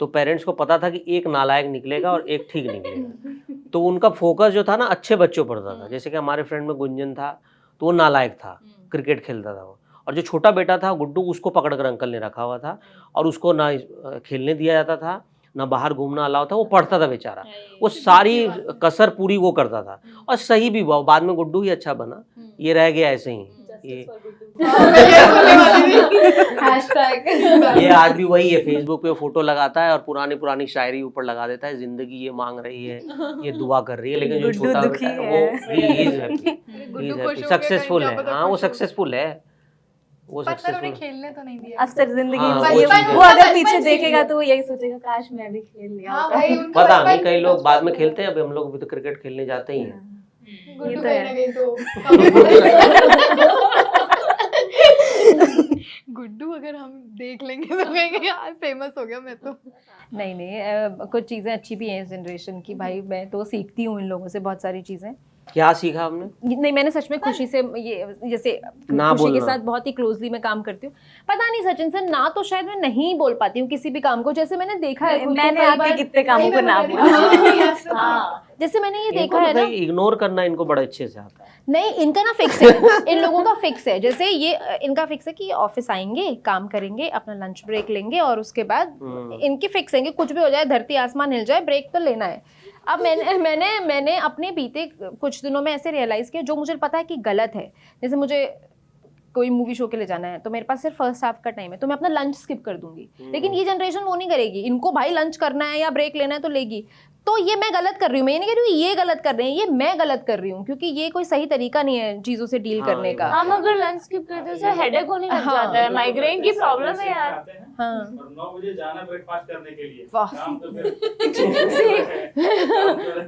तो पेरेंट्स को पता था कि एक नालायक निकलेगा और एक ठीक निकलेगा। तो उनका फोकस जो था ना, अच्छे बच्चों पर था। जैसे कि हमारे फ्रेंड में गुंजन था, तो वो नालायक था, क्रिकेट खेलता था वो। और जो छोटा बेटा था गुड्डू, उसको पकड़ कर अंकल ने रखा हुआ था और उसको ना खेलने दिया जाता था, ना बाहर घूमना अलाउ था। वो पढ़ता था बेचारा, वो सारी कसर पूरी वो करता था और सही भी हुआ। बाद में गुड्डू ही अच्छा बना, ये रह गया ऐसे ही। ये आज भी वही है, फेसबुक पे फोटो लगाता है और पुरानी शायरी ऊपर लगा देता है, जिंदगी ये मांग रही है, ये दुआ कर रही है। लेकिन जो छोटा बेटा है वो ही इज हैप्पी, सक्सेसफुल है। हाँ, वो सक्सेसफुल है। वो पर सर उन्हें सक्सेसफुल। खेलने तो नहीं दिया। अक्सर जिंदगी हाँ, में वो चीज़ है। वो अगर बचपन पीछे से देखेगा ही- तो वो यही सोचेगा काश मैं भी खेल लिया हाँ होता। भाई उनका पता बचपन नहीं, कई से लोग बाद में बचपन खेलते हैं, अभी हम लोग भी तो क्रिकेट खेलने जाते ही हैं। गुड्डू ये तो कहीं है। ना कहीं तो गुड्डू अगर हम देख लेंगे तो कहेंगे यार फेमस हो गया मैं तो। नहीं नहीं कुछ चीज़ें अच्छी भी हैं इस जनरेशन की भाई, मैं तो सीखती हूँ इन लोगों से बहुत सारी चीज़ें। क्या सीखा हमने? नहीं मैंने सच में खुशी से ये जैसे ना खुशी के बोलना। साथ बहुत ही क्लोजली मैं काम करती हूँ। पता नहीं सचिन सर, ना तो शायद मैं नहीं बोल पाती हूँ किसी भी काम को, जैसे मैंने देखा है खुद को मैंने कई आपके बार, कितने कामों को ना बोला। हाँ जैसे मैंने ये इनको देखा है ना, इग्नोर करना इनको बड़े अच्छे से आता है। नहीं इनका ना फिक्स है, इन लोगों का फिक्स है। जैसे ये इनका फिक्स है कि ऑफिस आएंगे, काम करेंगे, अपना लंच ब्रेक लेंगे और उसके बाद इनकी फिक्स है कि कुछ भी हो जाए, धरती आसमान हिल जाए, ब्रेक तो लेना है। अब मैंने अपने बीते कुछ दिनों में ऐसे रियलाइज किया जो मुझे पता है कि गलत है। जैसे मुझे कोई मूवी शो के लिए जाना है तो मेरे पास सिर्फ फर्स्ट हाफ का टाइम है, तो मैं अपना लंच स्किप कर दूंगी। लेकिन ये जनरेशन वो नहीं करेगी, इनको भाई लंच करना है या ब्रेक लेना है तो लेगी। तो ये मैं गलत कर रही हूँ, मैं ये नहीं कह रही हूँ ये गलत कर रहे हैं, ये मैं गलत कर रही हूँ, क्योंकि ये कोई सही तरीका नहीं है चीजों से डील हाँ, करने ये का। हम अगर लंच स्किप करते हैं तो हेडेक होने लग हाँ। जाता है, माइग्रेन की प्रॉब्लम है यार। हाँ। और 9 बजे जाना ब्रेकफास्ट करने के लिए। वाह। काम तो फिर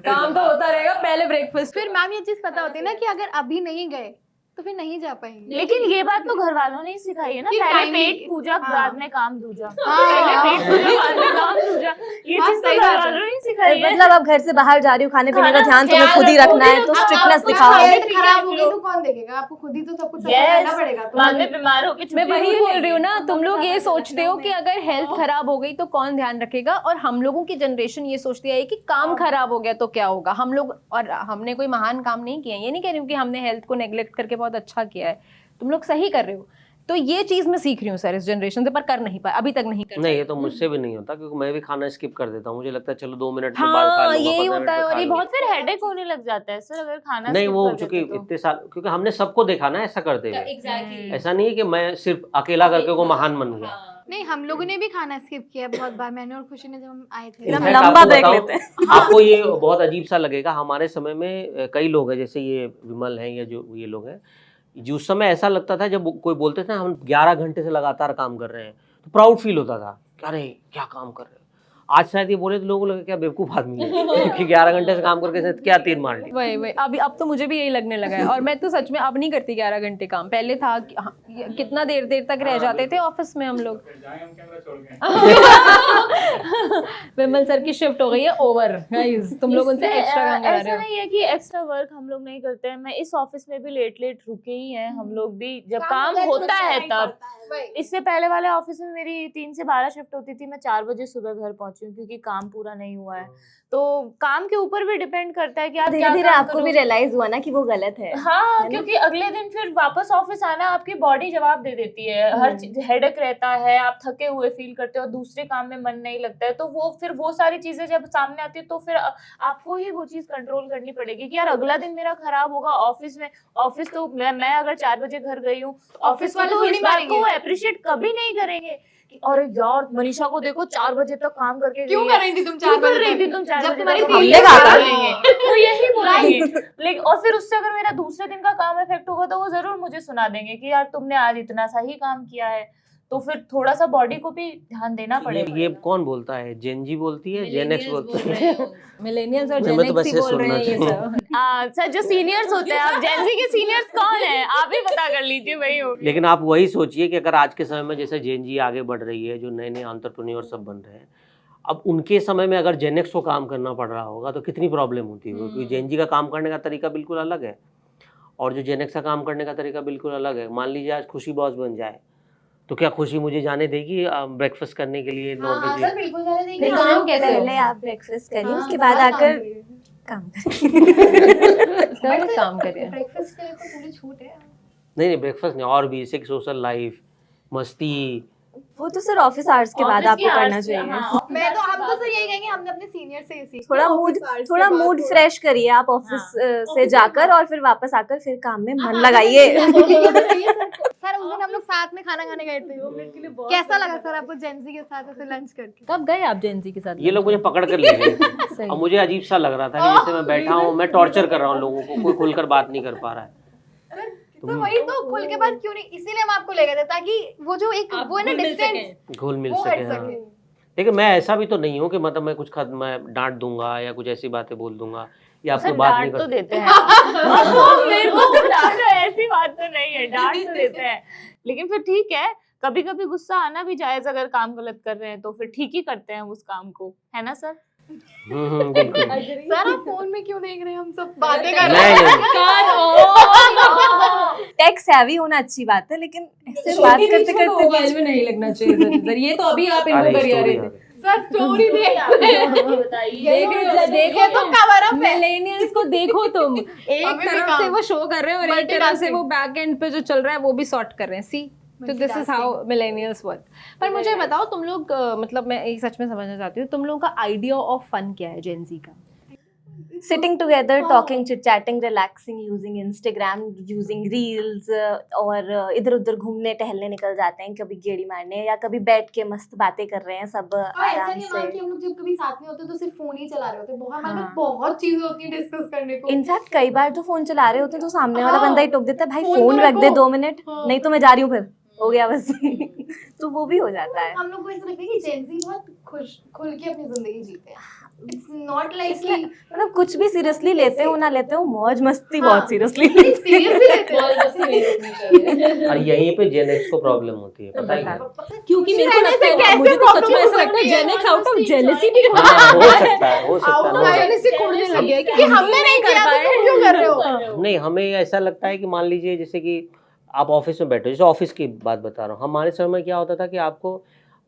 काम तो होता रहेगा, पहले ब्रेकफास्ट। फिर मैम ये चीज पता होती है ना कि अगर अभी नहीं गए तो फिर नहीं जा पाएंगे। लेकिन ये बात तो घर वालों ने ही सिखाई है ना, कि पहले टाइम पेट ही- पूजा हाँ। बाद में काम दूजा। हाँ। पहले पेट पूजा बाद में काम दूजा, ये हाँ, चीज तो सही घर बात है। वालों ने ही सिखाई है। मतलब आप घर से बाहर जा रही हो, खाने पीने का खाना ध्यान तुम्हें ख्याल खुद ही रखो, रखना है, तो खुद ही स्ट्रिक्टनेस रखो, दिखाओ। खाने हेल्थ खराब हो गई तो कौन देखेगा आपको? खुद ही तो सब कुछ करना पड़ेगा। तो बाद में बीमार होके मैं छुट्टी वही हो बोल जाएगी। रही हूँ ना, तुम लोग ये सोचते हो कि अगर हेल्थ खराब हो गई तो कौन ध्यान रखेगा, और हम लोगों की जनरेशन ये सोचती है कि काम खराब हो गया तो क्या होगा। हम लोग, और हमने कोई महान काम नहीं किया, ये नहीं कह रही हूँ कि हमने हेल्थ को नेग्लेक्ट करके बहुत अच्छा किया है, तुम लोग सही कर रहे हो। तो ये चीज मैं सीख रही हूँ सर इस जनरेशन से, पर कर नहीं पाया अभी तक, नहीं कर नहीं, ये तो मुझसे भी नहीं होता, क्योंकि मैं भी खाना स्किप कर देता हूँ। मुझे लगता है चलो 2 मिनट में बाद खा हाँ लूंगा, यही 15 होता है। मिनट में और खा ये लूंगा। बहुत फिर हेडेक होने लग जाता है सर अगर खाना नहीं, skip वो कर चूंकि देते तो। इतने साल, क्योंकि हमने सबको देखा ना ऐसा करते हुए। एग्जैक्टली। ऐसा नहीं है कि मैं सिर्फ अकेला करके को महान बन गया। नहीं, हम लोगों ने भी खाना स्किप किया बहुत बार, मैंने और खुशी ने जब हम आए थे। हम इनफैक्ट लंबा आपको ब्रेक बताऊं, लेते हैं। आपको ये बहुत अजीब सा लगेगा, हमारे समय में कई लोग हैं, जैसे ये विमल हैं या जो ये लोग हैं, जो उस समय ऐसा लगता था जब कोई बोलते थे हम 11 घंटे से लगातार काम कर रहे हैं, तो प्राउड फील होता था, अरे क्या काम कर रहे हो। आज शायद ये बोले तो लोगों को लगे क्या बेवकूफ आदमी है कि 11 घंटे से काम करके क्या तीर मार ली। वही अभी अब तो मुझे भी यही लगने लगा है, और मैं तो सच में अब नहीं करती 11 घंटे काम। पहले था कि हाँ, कितना देर तक रह जाते थे ऑफिस में हम लोग। जाएंगे हम कैमरा छोड़ के। विमल सर की शिफ्ट हो गई है ओवर, गाइस तुम लोग उनसे इससे, एक्स्ट्रा काम करा ऐसा रहे हो। नहीं है कि एक्स्ट्रा वर्क हम लोग नहीं करते हैं। मैं इस ऑफिस में भी लेट रुके ही हैं हम लोग भी, जब काम होता है तब। इससे पहले वाले ऑफिस में मेरी 3 से 12 शिफ्ट होती थी, मैं 4 बजे सुबह घर पहुंची हूँ क्योंकि काम पूरा नहीं हुआ है। तो काम के ऊपर भी डिपेंड करता है कि आप धीरे क्या धीरे काम आपको भी करोगे। रियलाइज हुआ ना कि वो गलत है। हाँ, क्योंकि अगले दिन फिर वापस ऑफिस आना आपकी बॉडी जवाब दे देती है, हर हेडेक रहता है, आप थके हुए फील करते हो, दूसरे काम में मन नहीं लगता है। तो वो सारी चीजें जब सामने आती है तो फिर आपको ही वो चीज कंट्रोल करनी पड़ेगी कि यार अगला दिन मेरा खराब होगा ऑफिस में। ऑफिस तो मैं अगर 4 बजे घर गई हूँ, ऑफिस वाले तो इस बात को अप्रिशिएट कभी नहीं करेंगे कि अरे यार मनीषा को देखो 4 बजे तक काम करके क्यों गई कर है। रही थी तुम क्यों 4 कर बजे रही तक? थी तुम 4 जब बजे तुम्हारी तक? फीलिंग हमने कहा था। बोलेंगे, तो यही बोलेंगे। लेकिन और फिर उससे अगर मेरा दूसरे दिन का काम इफेक्ट होगा तो वो जरूर मुझे सुना देंगे कि यार तुमने आज इतना सा ही काम किया है। तो फिर थोड़ा सा बॉडी को भी ध्यान देना पड़ेगा। ये कौन बोलता है? जेनजी बोलती है, जेनेक्स बोलती है? मिलेनियल्स और मैं तो जेन बस एक्स ये बोल रहे हैं ये सुनना सब। सर जो सीनियर्स होते हैं, आप जेन ज़ी के सीनियर्स कौन है आप ही पता कर लीजिए, वही हो। लेकिन आप वही सोचिए कि अगर आज के समय में जैसे जेनजी आगे बढ़ रही है, जो नए नए एंटरप्रेन्योर सब बन रहे हैं, अब उनके समय में अगर जेनेक्स को काम करना पड़ रहा होगा तो कितनी प्रॉब्लम होती होगी, क्योंकि जेनजी का काम करने का तरीका बिल्कुल अलग है और जो जेनेक्स का काम करने का तरीका बिल्कुल अलग है। मान लीजिए आज खुशी बॉस बन जाए तो क्या खुशी मुझे जाने देगी ब्रेकफास्ट करने के लिए 9 हाँ बजे? सर बिल्कुल जाने देंगे। लेकिन हम कैसे हो? पहले आप ब्रेकफास्ट करिए, हाँ, उसके बाद आकर काम सब काम करिए। ब्रेकफास्ट के लिए तो थोड़ी छूट है। नहीं, ब्रेकफास्ट नहीं, और भी सोशल लाइफ, मस्ती। वो तो सर ऑफिस आवर्स के बाद ऑफिस आपको के करना hours से, चाहिए। हाँ, मैं तो हम तो सर यही कहेंगे, हमने अपने सीनियर से ही सीखा। थोड़ा मूड फ्रेश करिए आप ऑफिस से जाकर, और फिर वापस आकर फिर काम में मन लगाइए। सर उस दिन हम लोग साथ में खाना खाने गए थे, कैसा लगा सर आपको जेनजी के साथ ऐसे लंच करके? कब गए आप जेन जी के साथ? ये लोग मुझे पकड़ कर ले गए सही। और मुझे अजीब सा लग रहा था कि जैसे मैं बैठा हूँ, मैं टॉर्चर कर रहा हूँ लोगों को, कोई खुलकर बात नहीं कर पा रहा है। तो वही तो खुल के बात क्यों नहीं, इसीलिए हम आपको ले गए थे ताकि वो जो एक वो है ना डिस्टेंस घुल मिल वो सके। हट हाँ। सके। लेकिन मैं ऐसा भी तो नहीं हूँ कि मतलब मैं कुछ मैं डांट दूंगा या कुछ ऐसी बातें बोल दूंगा या आपको सर बात नहीं डांट तो कर देते हैं मेरे को तो डांट, ऐसी बात तो नहीं है, डांट तो देते हैं, लेकिन फिर ठीक है, कभी कभी गुस्सा आना भी जायज, अगर काम गलत कर रहे हैं तो फिर ठीक ही करते हैं उस काम को, है ना सर? बिल्कुल। सर आप फोन में क्यों देख रहे हैं, हम सब बातें कर नहीं, रहे नहीं। टेक सेवी होना अच्छी बात है, लेकिन ऐसे बात करते करते मोबाइल में नहीं लगना चाहिए सर, ये तो अभी आप इनको अरे करिए story रहे आ थे। गई। सर स्टोरी देखो तो कवर अप है। मिलेनियल्स को देखो तुम, एक अभी भी तरफ काम। से वो शो कर रहे हैं और एक तरफ से Multitasking। वो बैक एंड पे जो चल रहा है वो भी सॉर्ट कर रहे हैं। सी तो this is how millennials work. पर मुझे बताओ तुम लोग मतलब मैं एक सच में समझना चाहती हूँ, तुम लोगों का आइडिया ऑफ फन क्या है जेन ज़ी का? Sitting together, talking, chit chatting, relaxing, using Instagram, using reels, और इधर उधर घूमने टहलने निकल जाते हैं, कभी गेड़ी मारने या कभी बैठ के मस्त बातें कर रहे हैं सब और ऐसा आराम नहीं होता से। कि हम लोग जब कभी साथ में होते हैं तो सिर्फ फोन ही चला रहे होते हैं, बहुत हमारे हाँ। पास बहुत चीजें होती हैं डिस्कस करने को। इनफैक्ट कई बार तो फोन चला रहे होते हैं तो सामने वाला हाँ। बंदा ही टोक देता है, भाई फोन फोन तो रख दे रखो। 2 मिनट, हाँ। नहीं तो मैं जा रही हूँ, फिर हो गया बस। तो वो भी हो जाता है। हम लोग को ऐसा लगता है कि जेन ज़ी बहुत खुल के अपनी जिंदगी जीते हैं। इट्स नॉट लाइक इसलिए कि मतलब कुछ भी सीरियसली लेते हो ना लेते हो, मौज मस्ती हाँ। बहुत सीरियसली सीरियसली लेते हैं। और यहीं पे जेनेक्स को प्रॉब्लम होती है, पता है क्या? क्योंकि मेरे को कहने लगता से है कैसे मुझे तो सच में problem ऐसा लगता है हो सकती है? जेनेक्स आउट ऑफ जेलेसी भी हाँ, हो सकता है, हो सकता आउट है, ऑफ हो सकता है। जेलेसी खोलने लगे हैं कि हमने नहीं किया तो तुम क्यों कर रहे हो? नहीं, हमें ऐसा लगता है कि मान लीजिए जैसे कि आप ऑफिस में बैठे हो, जैसे ऑफिस की बात बता रहा हूँ, हमारे समय में क्या होता था कि आपको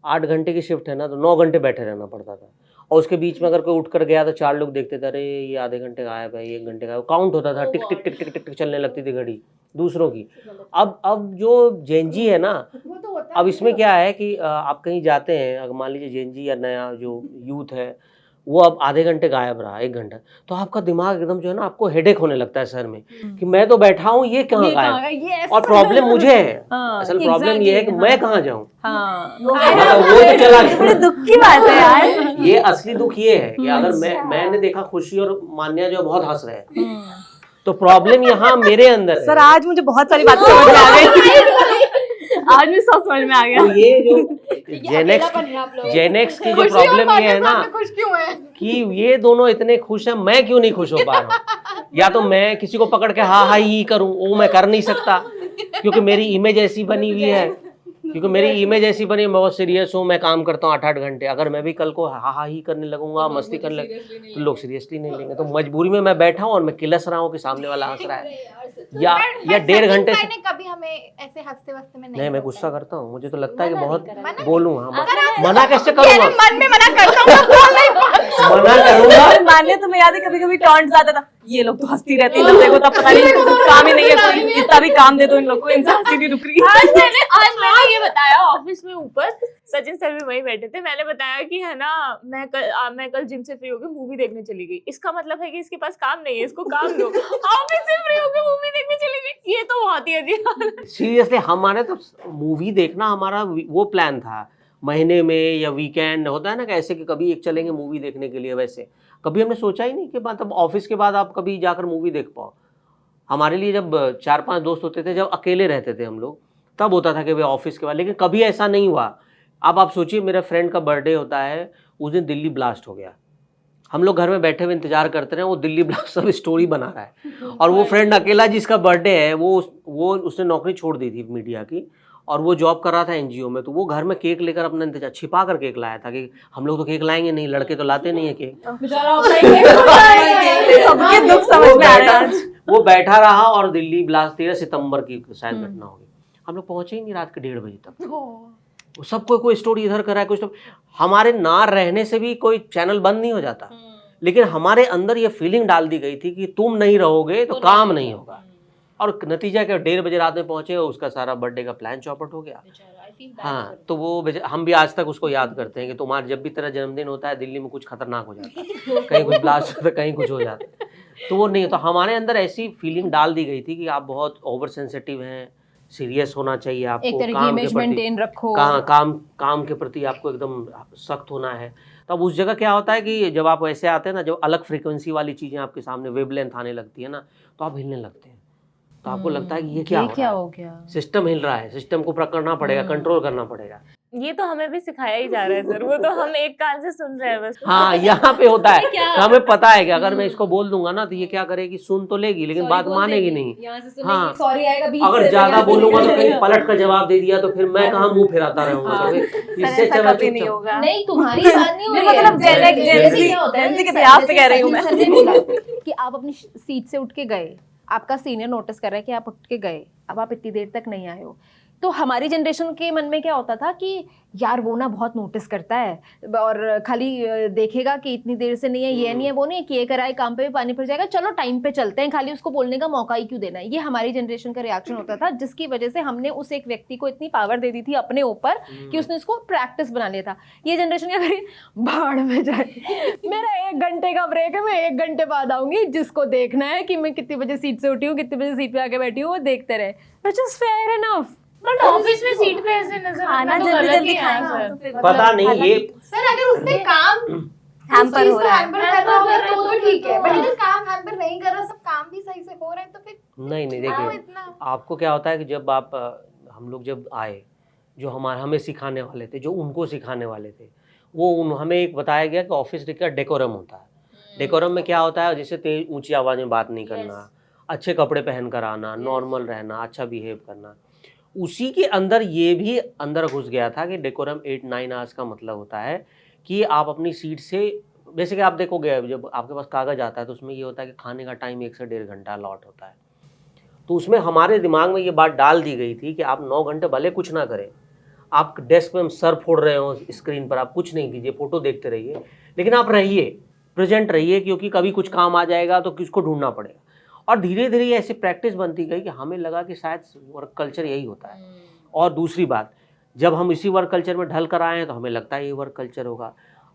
8 घंटे की शिफ्ट है ना, तो 9 घंटे बैठे रहना पड़ता था, और उसके बीच में अगर कोई उठ कर गया तो 4 लोग देखते थे, अरे ये आधे घंटे गायब है, 1 घंटे गायब, काउंट होता था, टिक टिक टिक टिक टिक टिक चलने लगती थी घड़ी दूसरों की। अब जो जेनजी है ना, वो तो होता अब इसमें क्या है कि आप कहीं जाते हैं, अगर मान लीजिए जेनजी या नया जो यूथ है वो अब आधे घंटे गायब रहा, 1 घंटा, तो आपका दिमाग एकदम जो है ना, आपको हेडेक होने लगता है सर में कि मैं तो बैठा हूँ, ये कहाँ गायब, और प्रॉब्लम मुझे है। असल प्रॉब्लम ये है कि मैं कहाँ जाऊँ, मतलब वो तो चला बड़े गया। दुख की बात है यार। ये असली दुख ये है कि अगर मैंने देखा खुशी और मान्या जो बहुत हंस रहे हैं, तो प्रॉब्लम यहाँ मेरे अंदर है। सर आज मुझे बहुत सारी बातें समझ में आ गई। आज भी सब समझ में आ गया। तो ये जो जेनेक्स की जो प्रॉब्लम ये है ना खुश क्यों है? कि ये दोनों इतने खुश हैं, मैं क्यों नहीं खुश हो पा रहा हूँ? या तो मैं किसी को पकड़ के हा हा ही करूँ, वो मैं कर नहीं सकता क्योंकि मेरी इमेज ऐसी बनी हुई है, क्योंकि मेरी इमेज ऐसी बनी, मैं बहुत सीरियस हूँ, मैं काम करता हूँ 8-8 घंटे, अगर मैं भी कल को हा हा ही करने लगूंगा, मस्ती करने लग, तो लोग सीरियसली नहीं लेंगे। तो मजबूरी में मैं बैठा हूँ और मैं किलस रहा हूँ कि सामने वाला हंस रहा है, या 1.5 घंटे से। कभी हमें ऐसे हंसते वस्ते में नहीं, मैं गुस्सा करता हूँ, मुझे तो लगता है कि बहुत मना बोलूँ। मना कैसे करूँगा? मन में मना करता हूँ, मैं बोल नहीं पाती। मना करूँगा। मान्य तुम्हें याद है कभी कभी टॉन्ट आता था, ये लोग तो हंसती रहती है, जब देखो तब पता नहीं काम ही नहीं है, कोई कितना भी काम दे दो इन लोग को, इनसे हंसी नहीं रुक रही। आज मैंने ये बताया ऑफिस में, ऊपर सचिन सर भी वहीं बैठे थे, मैंने बताया कि है ना मैं कल जिम से फ्री होकर मूवी देखने चली गई। इसका मतलब है कि इसके पास काम नहीं है, इसको काम दो। ऑफिस से फ्री होकर मूवी देखने चली गई, ये तो बहुत ही अजीब। सीरियसली हमारे तो मूवी देखना हमारा वो प्लान था, महीने में या वीकेंड होता है ना कि ऐसे कि कभी एक चलेंगे मूवी देखने के लिए, वैसे कभी हमने सोचा ही नहीं कि मतलब ऑफिस के बाद आप कभी जाकर मूवी देख पाओ। हमारे लिए जब 4-5 दोस्त होते थे, जब अकेले रहते थे हम लोग, तब होता था कि भाई ऑफिस के बाद, लेकिन कभी ऐसा नहीं हुआ। अब आप सोचिए, मेरे फ्रेंड का बर्थडे होता है, उस दिन दिल्ली ब्लास्ट हो गया, हम लोग घर में बैठे हुए इंतजार करते रहे, वो दिल्ली ब्लास्ट सब स्टोरी बना रहा है, और वो फ्रेंड अकेला जिसका बर्थडे है वो उसने नौकरी छोड़ दी थी मीडिया की, और वो जॉब कर रहा था एनजीओ में, तो वो घर में केक लेकर अपना इंतजार छिपा कर केक लाया था कि हम लोग तो केक लाएंगे नहीं, लड़के तो लाते नहीं है केक। सबके दुख समझ में आ रहा है। वो बैठा रहा और दिल्ली ब्लास्ट 13 सितंबर की शायद घटना होगी, हम लोग पहुंचे ही नहीं रात के 1:30 बजे तक। वो सब कोई स्टोरी इधर कर रहा है, कुछ तो हमारे ना रहने से भी कोई चैनल बंद नहीं हो जाता, लेकिन हमारे अंदर ये फीलिंग डाल दी गई थी कि तुम नहीं रहोगे तो काम नहीं होगा, और नतीजा क्या 1:30 बजे रात में पहुंचे, उसका सारा बर्थडे का प्लान चौपट हो गया। हाँ, तो वो हम भी आज तक उसको याद करते हैं कि तुम्हारा जब भी तेरा जन्मदिन होता है दिल्ली में कुछ खतरनाक हो जाता है, कहीं कुछ ब्लास्ट होता है, कहीं कुछ हो जाता है, तो वो नहीं। तो हमारे अंदर ऐसी फीलिंग डाल दी गई थी कि आप बहुत ओवर सेंसिटिव हैं, सीरियस होना चाहिए आपको, एक तरह की काम के इमेज प्रति मेंटेन रखो, काम के प्रति आपको एकदम सख्त होना है। तब उस जगह क्या होता है कि जब आप ऐसे आते हैं ना, जब अलग फ्रीक्वेंसी वाली चीज़ें आपके सामने वेवलेंथ आने लगती है ना, तो आप हिलने लगते हैं, तो आपको लगता है कि ये क्या हो रहा है, गया सिस्टम हिल रहा है, सिस्टम को पकड़ना पड़ेगा, कंट्रोल करना पड़ेगा। ये तो हमें भी सिखाया ही जा रहा है सर, वो तो हम एक कान से सुन रहे हैं बस। हाँ, यहाँ पे होता है तो हमें पता है कि अगर मैं इसको बोल दूंगा ना तो ये क्या करेगी, सुन तो लेगी लेकिन बात मानेगी नहीं। हाँ, सॉरी आएगा बीच अगर से, ज्यादा यहाँ से बोलूंगा तो सुनेगी। कहीं पलट कर जवाब दे दिया तो फिर मैं कहाँ मुंह फिराता रहूंगा। हाँ। तो इससे ऐसा अच्छा कभी नहीं चुपचाप- होगा। नहीं, तुम्हारी बात नहीं हो रही मतलब है। Gen Z के बिहाफ पे कह रही हूँ मैं। सर ने बोला कि आप अपनी सीट से उठ के गए, आपका सीनियर नोटिस कर रहा है कि आप उठ के गए, अब आप इतनी देर तक नहीं आए हो, तो हमारी जनरेशन के मन में क्या होता था कि यार वो ना बहुत नोटिस करता है और खाली देखेगा कि इतनी देर से नहीं है, ये नहीं है, वो नहीं है, कि ये कराए काम पे भी पानी पड़ जाएगा, चलो टाइम पे चलते हैं, खाली उसको बोलने का मौका ही क्यों देना है। ये हमारी जनरेशन का रिएक्शन होता था, जिसकी वजह से हमने उस एक व्यक्ति को इतनी पावर दे दी थी अपने ऊपर कि उसने इसको प्रैक्टिस बना लिया था। ये जनरेशन क्या करी, भाड़ में जाए, मेरा 1 घंटे का ब्रेक है, मैं 1 घंटे बाद आऊंगी, जिसको देखना है कि मैं कितनी बजे सीट से उठी हूँ, कितनी बजे सीट पे आके बैठी हूँ, वो देखते रहे। Which is fair enough. But office में सीट पे ऐसे नजर खाना आना तो जल्दी गलत जल्दी ही है खाएंगे सर। तो फिर पता नहीं ये सर अगर उसने काम हैम्पर हो रहा है। हैम्पर कर रहा होगा तो ठीक है, बट अगर काम हैम्पर नहीं कर रहा, सब काम भी सही से हो रहे हैं तो फिर नहीं क्यों देखिए, इतना। आपको क्या होता है कि जब आप हम लोग जब आए, जो हमें सिखाने वाले थे, जो उनको सिखाने वाले थे, वो हमें एक बताया गया कि ऑफिस का डेकोरम होता है। डेकोरम में क्या होता है, जैसे तेज ऊंची आवाज़ में बात नहीं करना, अच्छे कपड़े पहन कर आना, नॉर्मल रहना, अच्छा बिहेव करना। उसी के अंदर ये भी अंदर घुस गया था कि डेकोरम 8-9 आवर्स का मतलब होता है कि आप अपनी सीट से, जैसे कि आप देखोगे जब आपके पास कागज़ आता है तो उसमें ये होता है कि खाने का टाइम 1 से 1.5 घंटा अलॉट होता है। तो उसमें हमारे दिमाग में ये बात डाल दी गई थी कि आप 9 घंटे भले कुछ ना करें, आप डेस्क में सर फोड़ रहे हो स्क्रीन पर, आप कुछ नहीं कीजिए, फोटो देखते रहिए, लेकिन आप रहिए, प्रेजेंट रहिए, क्योंकि कभी कुछ काम आ जाएगा तो किसको ढूंढना पड़ेगा। और धीरे धीरे ऐसी प्रैक्टिस बनती गई कि हमें लगा कि शायद वर्क कल्चर यही होता है। और दूसरी बात, जब हम इसी वर्क कल्चर में ढल कर आए हैं तो हमें लगता है ये वर्क कल्चर होगा।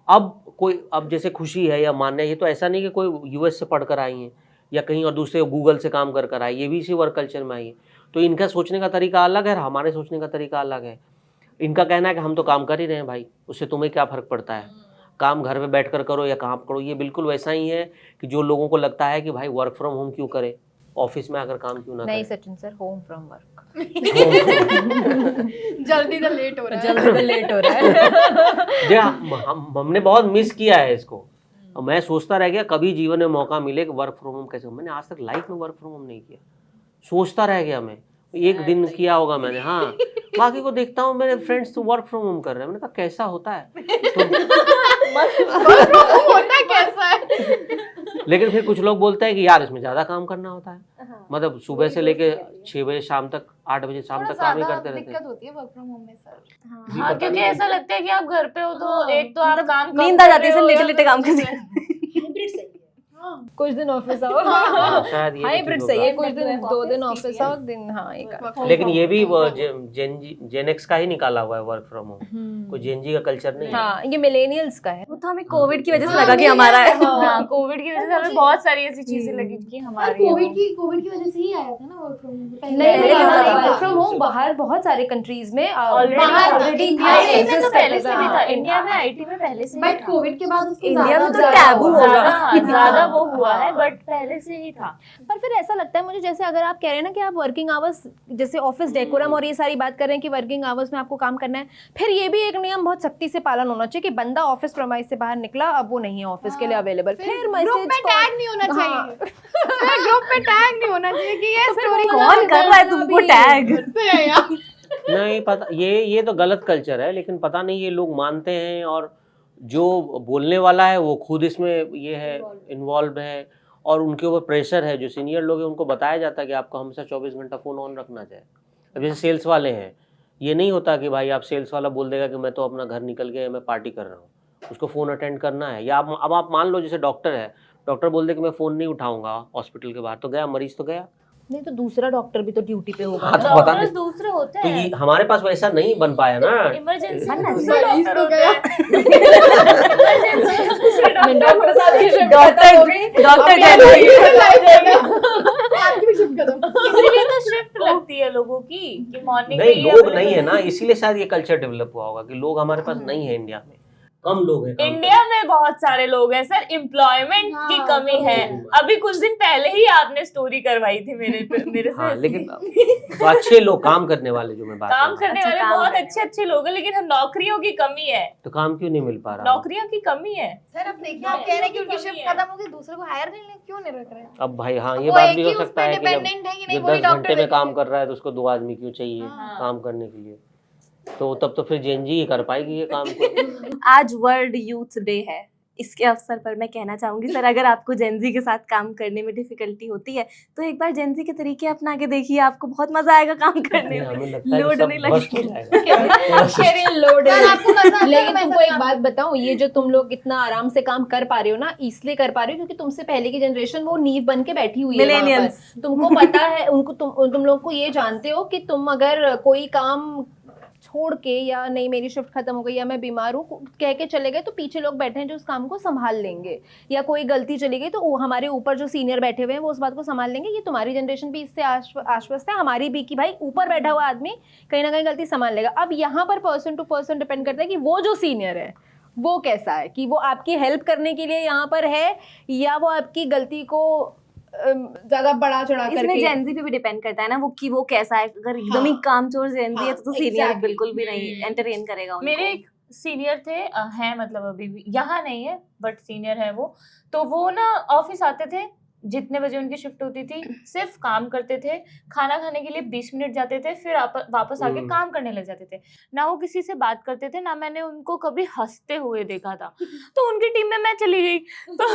अब जैसे खुशी है या मान्य, ये तो ऐसा नहीं कि कोई यूएस से पढ़ कर आई हैं या कहीं और दूसरे गूगल से काम कर आई, ये भी इसी वर्क कल्चर में आई है। तो इनका सोचने का तरीका अलग है, हमारे सोचने का तरीका अलग है। इनका कहना है कि हम तो काम कर ही रहे हैं भाई, उससे तुम्हें क्या फ़र्क पड़ता है, काम घर में बैठ कर करो या काम करो। ये बिल्कुल वैसा ही है कि जो लोगों को लगता है कि भाई वर्क फ्रॉम होम क्यों करे, ऑफिस में आकर काम क्यों ना नहीं करें। Sachin sir, home from work. जल्दी तो लेट हो रहा है। जल्दी तो लेट हो रहा है। जो हमने बहुत मिस किया है इसको। और मैं सोचता रह गया कभी जीवन में मौका मिले कि वर्क फ्रॉम होम कैसे, मैंने आज तक लाइफ में वर्क फ्रॉम होम नहीं किया, सोचता रह गया मैं, एक दिन किया होगा मैंने। हाँ, बाकी को देखता हूँ मेरे फ्रेंड्स तो वर्क फ्रॉम होम कर रहे हैं, मैंने कहा कैसा होता है होता कैसा है। लेकिन फिर कुछ लोग बोलते हैं कि यार इसमें ज़्यादा काम करना होता है, मतलब सुबह से लेके 6 बजे शाम तक, 8 बजे शाम तक काम ही करते रहते हैं। दिक्कत होती है वर्क फ्रॉम होम में सर। हाँ, क्योंकि ऐसा लगता है कि आप घर पे हो तो एक तो आप काम कम नींद आ कर जाती है, रहे हो लेटे या लेटे काम फिर करते कुछ दिन ऑफिस आओ, शायद ये भी हाइब्रिड ठीक सही है, होगा। कुछ दिन 2 दिन ऑफिस आओ, दिन हाँ एक लेकिन ये भी जेन एक्स का ही निकाला हुआ है वर्क फ्रॉम होम, कोई जेन जी का कल्चर नहीं है। हाँ, ये मिलेनियल्स का है। वो तो हमें कोविड की वजह से लगा कि हमारा है। हाँ, कोविड की वजह से हमें बहुत सारी ऐसी चीजें लगी कि हमारी कोविड की वजह से ही आया था ना वर्क फ्रॉम होम। नहीं, वर्क फ्रॉम होम बाहर बहुत सारे कंट्रीज में ऑलरेडी आईटी में तो पहले से भी था, इंडिया में आईटी में पहले से बट कोविड के बाद उसको इंडिया में तो ज्यादा टैबू होगा। ज्यादा वो हुआ है, बट पहले से ही था। पर फिर ऐसा लगता है मुझे, जैसे अगर आप कह रहे हैं ना कि आप वर्किंग आवर्स, जैसे ऑफिस डेकोरम और ये सारी बात कर रहे हैं कि वर्किंग आवर्स में आपको काम करना है, फिर ये भी एक नियम बहुत सख्ती से पालन होना चाहिए कि बंदा ऑफिस प्रेमाइस से बाहर निकला, अब वो नहीं है ऑफिस के लिए अवेलेबल, फिर ग्रुप में टैग नहीं होना चाहिए। ग्रुप में टैग नहीं होना चाहिए कि ये स्टोरी कौन कर रहा है तुमको टैग? नहीं पता, ये तो गलत कल्चर है, लेकिन पता नहीं ये लोग मानते हैं, और जो बोलने वाला है वो खुद इसमें ये है इन्वॉल्व है, और उनके ऊपर प्रेशर है। जो सीनियर लोग हैं उनको बताया जाता है कि आपको हमेशा 24 घंटा फ़ोन ऑन रखना चाहिए। अब जैसे सेल्स वाले हैं, ये नहीं होता कि भाई आप सेल्स वाला बोल देगा कि मैं तो अपना घर निकल गया, मैं पार्टी कर रहा हूँ, उसको फ़ोन अटेंड करना है। या अब आप मान लो जैसे डॉक्टर है, डॉक्टर बोल दे कि मैं फ़ोन नहीं उठाऊंगा हॉस्पिटल के बाहर, तो गया मरीज तो गया। नहीं तो दूसरा डॉक्टर भी तो ड्यूटी पे होगा। हाँ, तो पता डॉक्टर्स नहीं, दूसरे होते तो हैं, ये हमारे पास वैसा नहीं बन पाया ना। इमरजेंसी बनना में चाहिए। दूसरे डॉक्टर होते हैं। डॉक्टर साहब की shift डॉक्टर खत्म हो गई। डॉक्टर आपकी भी शिफ्ट खत्म। इसीलिए तो शिफ्ट लगती है लोगों की कि मॉर्निंग नहीं, लोग नहीं है ना, इसीलिए शायद ये कल्चर डेवलप हुआ होगा कि लोग हमारे पास नहीं है इंडिया में, कम लोग हैं काम इंडिया में बहुत सारे लोग हैं सर, एम्प्लॉयमेंट हाँ, की कमी है। अभी कुछ दिन पहले ही आपने स्टोरी करवाई थी मेरे से। हाँ, लेकिन तो अच्छे लोग काम करने वाले जो मैं बात काम कर रहा करने अच्छा, वाले काम बहुत करने अच्छे अच्छे लोग हैं, लेकिन नौकरियों की कमी है। हूं, तो काम क्यों नहीं मिल पा रहा? नौकरियों की कमी है सर अब देखिए आप कह रहे हैं कि उनकी शिफ्ट खत्म होगी, दूसरे को हायर नहीं क्यों नहीं रख रहे हैं? अब भाई हाँ, ये वो बात एक भी ही हो उस सकता पे है कि जब डिपेंडेंट है कि नहीं, जो वो ही 10 डॉक्टर घंटे में काम देखेंगे। कर रहा है तो उसको 2 आदमी क्यों चाहिए हाँ। काम करने के लिए? तो तब तो फिर जेनजी ही कर पाएगी ये काम को। आज वर्ल्ड यूथ डे है, इसके अवसर पर मैं कहना चाहूंगी सर, अगर आपको जेनजी के साथ काम करने में डिफिकल्टी होती है तो एक बार जेनजी के तरीके अपना के देखिए, आपको बहुत मजा आएगा काम करने में। हमें लगता है लोड कि सब नहीं बस्ट हो लगेगा। जाएगा। लोड सर आपको मजा आता है लेकिन तो तुमको मैं एक सब बात बताऊं, ये जो तुम लोग इतना आराम से काम कर पा रहे हो ना, इसलिए कर पा रहे हो क्योंकि तुमसे पहले की जनरेशन वो नींव बन के बैठी हुई है वहाँ पर। Millennials। तुमको पता है, उनको तुम लोग को ये जानते हो कि तुम अगर कोई काम छोड़ के या नहीं मेरी शिफ्ट खत्म हो गई या मैं बीमार हूँ कह के चले गए तो पीछे लोग बैठे हैं जो उस काम को संभाल लेंगे, या कोई गलती चली गई तो हमारे ऊपर जो सीनियर बैठे हुए हैं वो उस बात को संभाल लेंगे। ये तुम्हारी जनरेशन भी इससे आश्वस्त है, हमारी भी, कि भाई ऊपर बैठा हुआ आदमी कहीं ना कहीं गलती संभाल लेगा। अब यहाँ पर पर्सन टू पर्सन डिपेंड करता है कि वो जो सीनियर है वो कैसा है, कि वो आपकी हेल्प करने के लिए यहाँ पर है या वो आपकी गलती को ज्यादा बड़ा चढ़ा इसमें करके। जेनजी पे भी डिपेंड करता है ना वो, कि वो कैसा है। अगर एकदम ही हाँ। कामचोर जेनजी है तो सीनियर exactly। बिल्कुल भी नहीं एंटरटेन करेगा उनको। मेरे एक सीनियर थे, हैं मतलब अभी भी यहाँ नहीं है बट सीनियर है वो, तो वो ना ऑफिस आते थे, जितने बजे उनकी शिफ्ट होती थी सिर्फ काम करते थे, खाना खाने के लिए 20 मिनट जाते थे, फिर वापस आके काम करने लग जाते थे। ना वो किसी से बात करते थे, ना मैंने उनको कभी हंसते हुए देखा था। तो उनकी टीम में मैं चली गई तो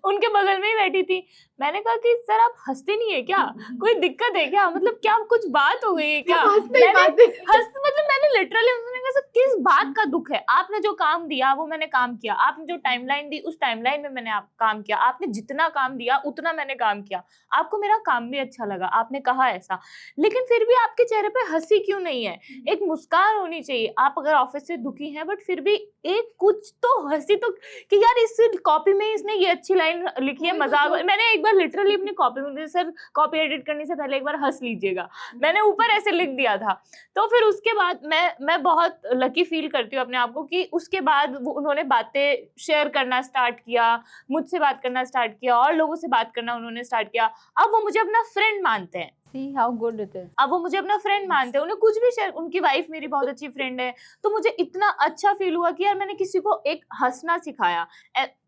उनके बगल में ही बैठी थी। मैंने कहा कि सर आप हंसते नहीं है क्या, कोई दिक्कत है क्या, मतलब क्या कुछ बात हो गई है क्या? मैंने लिटरली उन्होंने कहा सर किस बात का दुख है, आपने जो काम दिया वो मैंने काम किया, आपने जो टाइमलाइन दी उस टाइमलाइन में मैंने काम किया, आपने जितना काम दिया उतना मैंने काम किया, आपको मेरा काम भी अच्छा लगा, आपने कहा ऐसा, लेकिन फिर भी आपके चेहरे पे हंसी क्यों नहीं है? एक मुस्कान होनी चाहिए। आप अगर ऑफिस से दुखी हैं बट फिर भी एक कुछ तो हंसी तो, कि यार इस कॉपी में इसने ये अच्छी लाइन लिखी है, मजाक। मैंने एक बार लिटरली अपनी कॉपी में, सर कॉपी एडिट करने से पहले एक बार हंस लीजिएगा, मैंने ऊपर ऐसे लिख दिया था। तो फिर उसके बाद मैं बहुत लकी फील करती हूँ अपने आप को कि उसके बाद उन्होंने बातें शेयर करना स्टार्ट किया, मुझसे बात करना स्टार्ट किया, और लोगों से बात करना उन्होंने स्टार्ट किया। अब वो मुझे अपना फ्रेंड मानते हैं। See how good it is। अब वो मुझे अपना फ्रेंड मानते हैं, उन्हें कुछ भी शेयर, उनकी वाइफ मेरी बहुत अच्छी फ्रेंड है, तो मुझे इतना अच्छा फील हुआ कि यार मैंने किसी को एक हंसना सिखाया।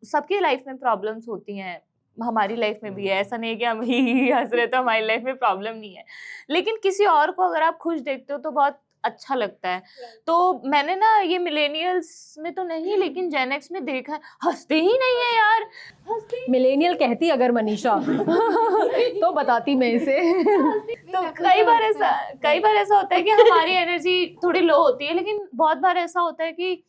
सबकी लाइफ में प्रॉब्लम्स होती हैं, हमारी लाइफ में भी है, ऐसा नहीं है कि हम ही हंस रहे तो हमारी लाइफ में प्रॉब्लम नहीं है, लेकिन किसी और को अगर आप खुश देखते हो तो बहुत अच्छा लगता है। तो मैंने ना ये मिलेनियल्स में तो नहीं लेकिन जेन एक्स में देखा है, हंसते ही नहीं है यार, मिलेनियल कहती अगर मनीषा तो बताती मैं इसे। तो कई बार ऐसा होता है कि हमारी एनर्जी थोड़ी लो होती है, लेकिन बहुत बार ऐसा होता है कि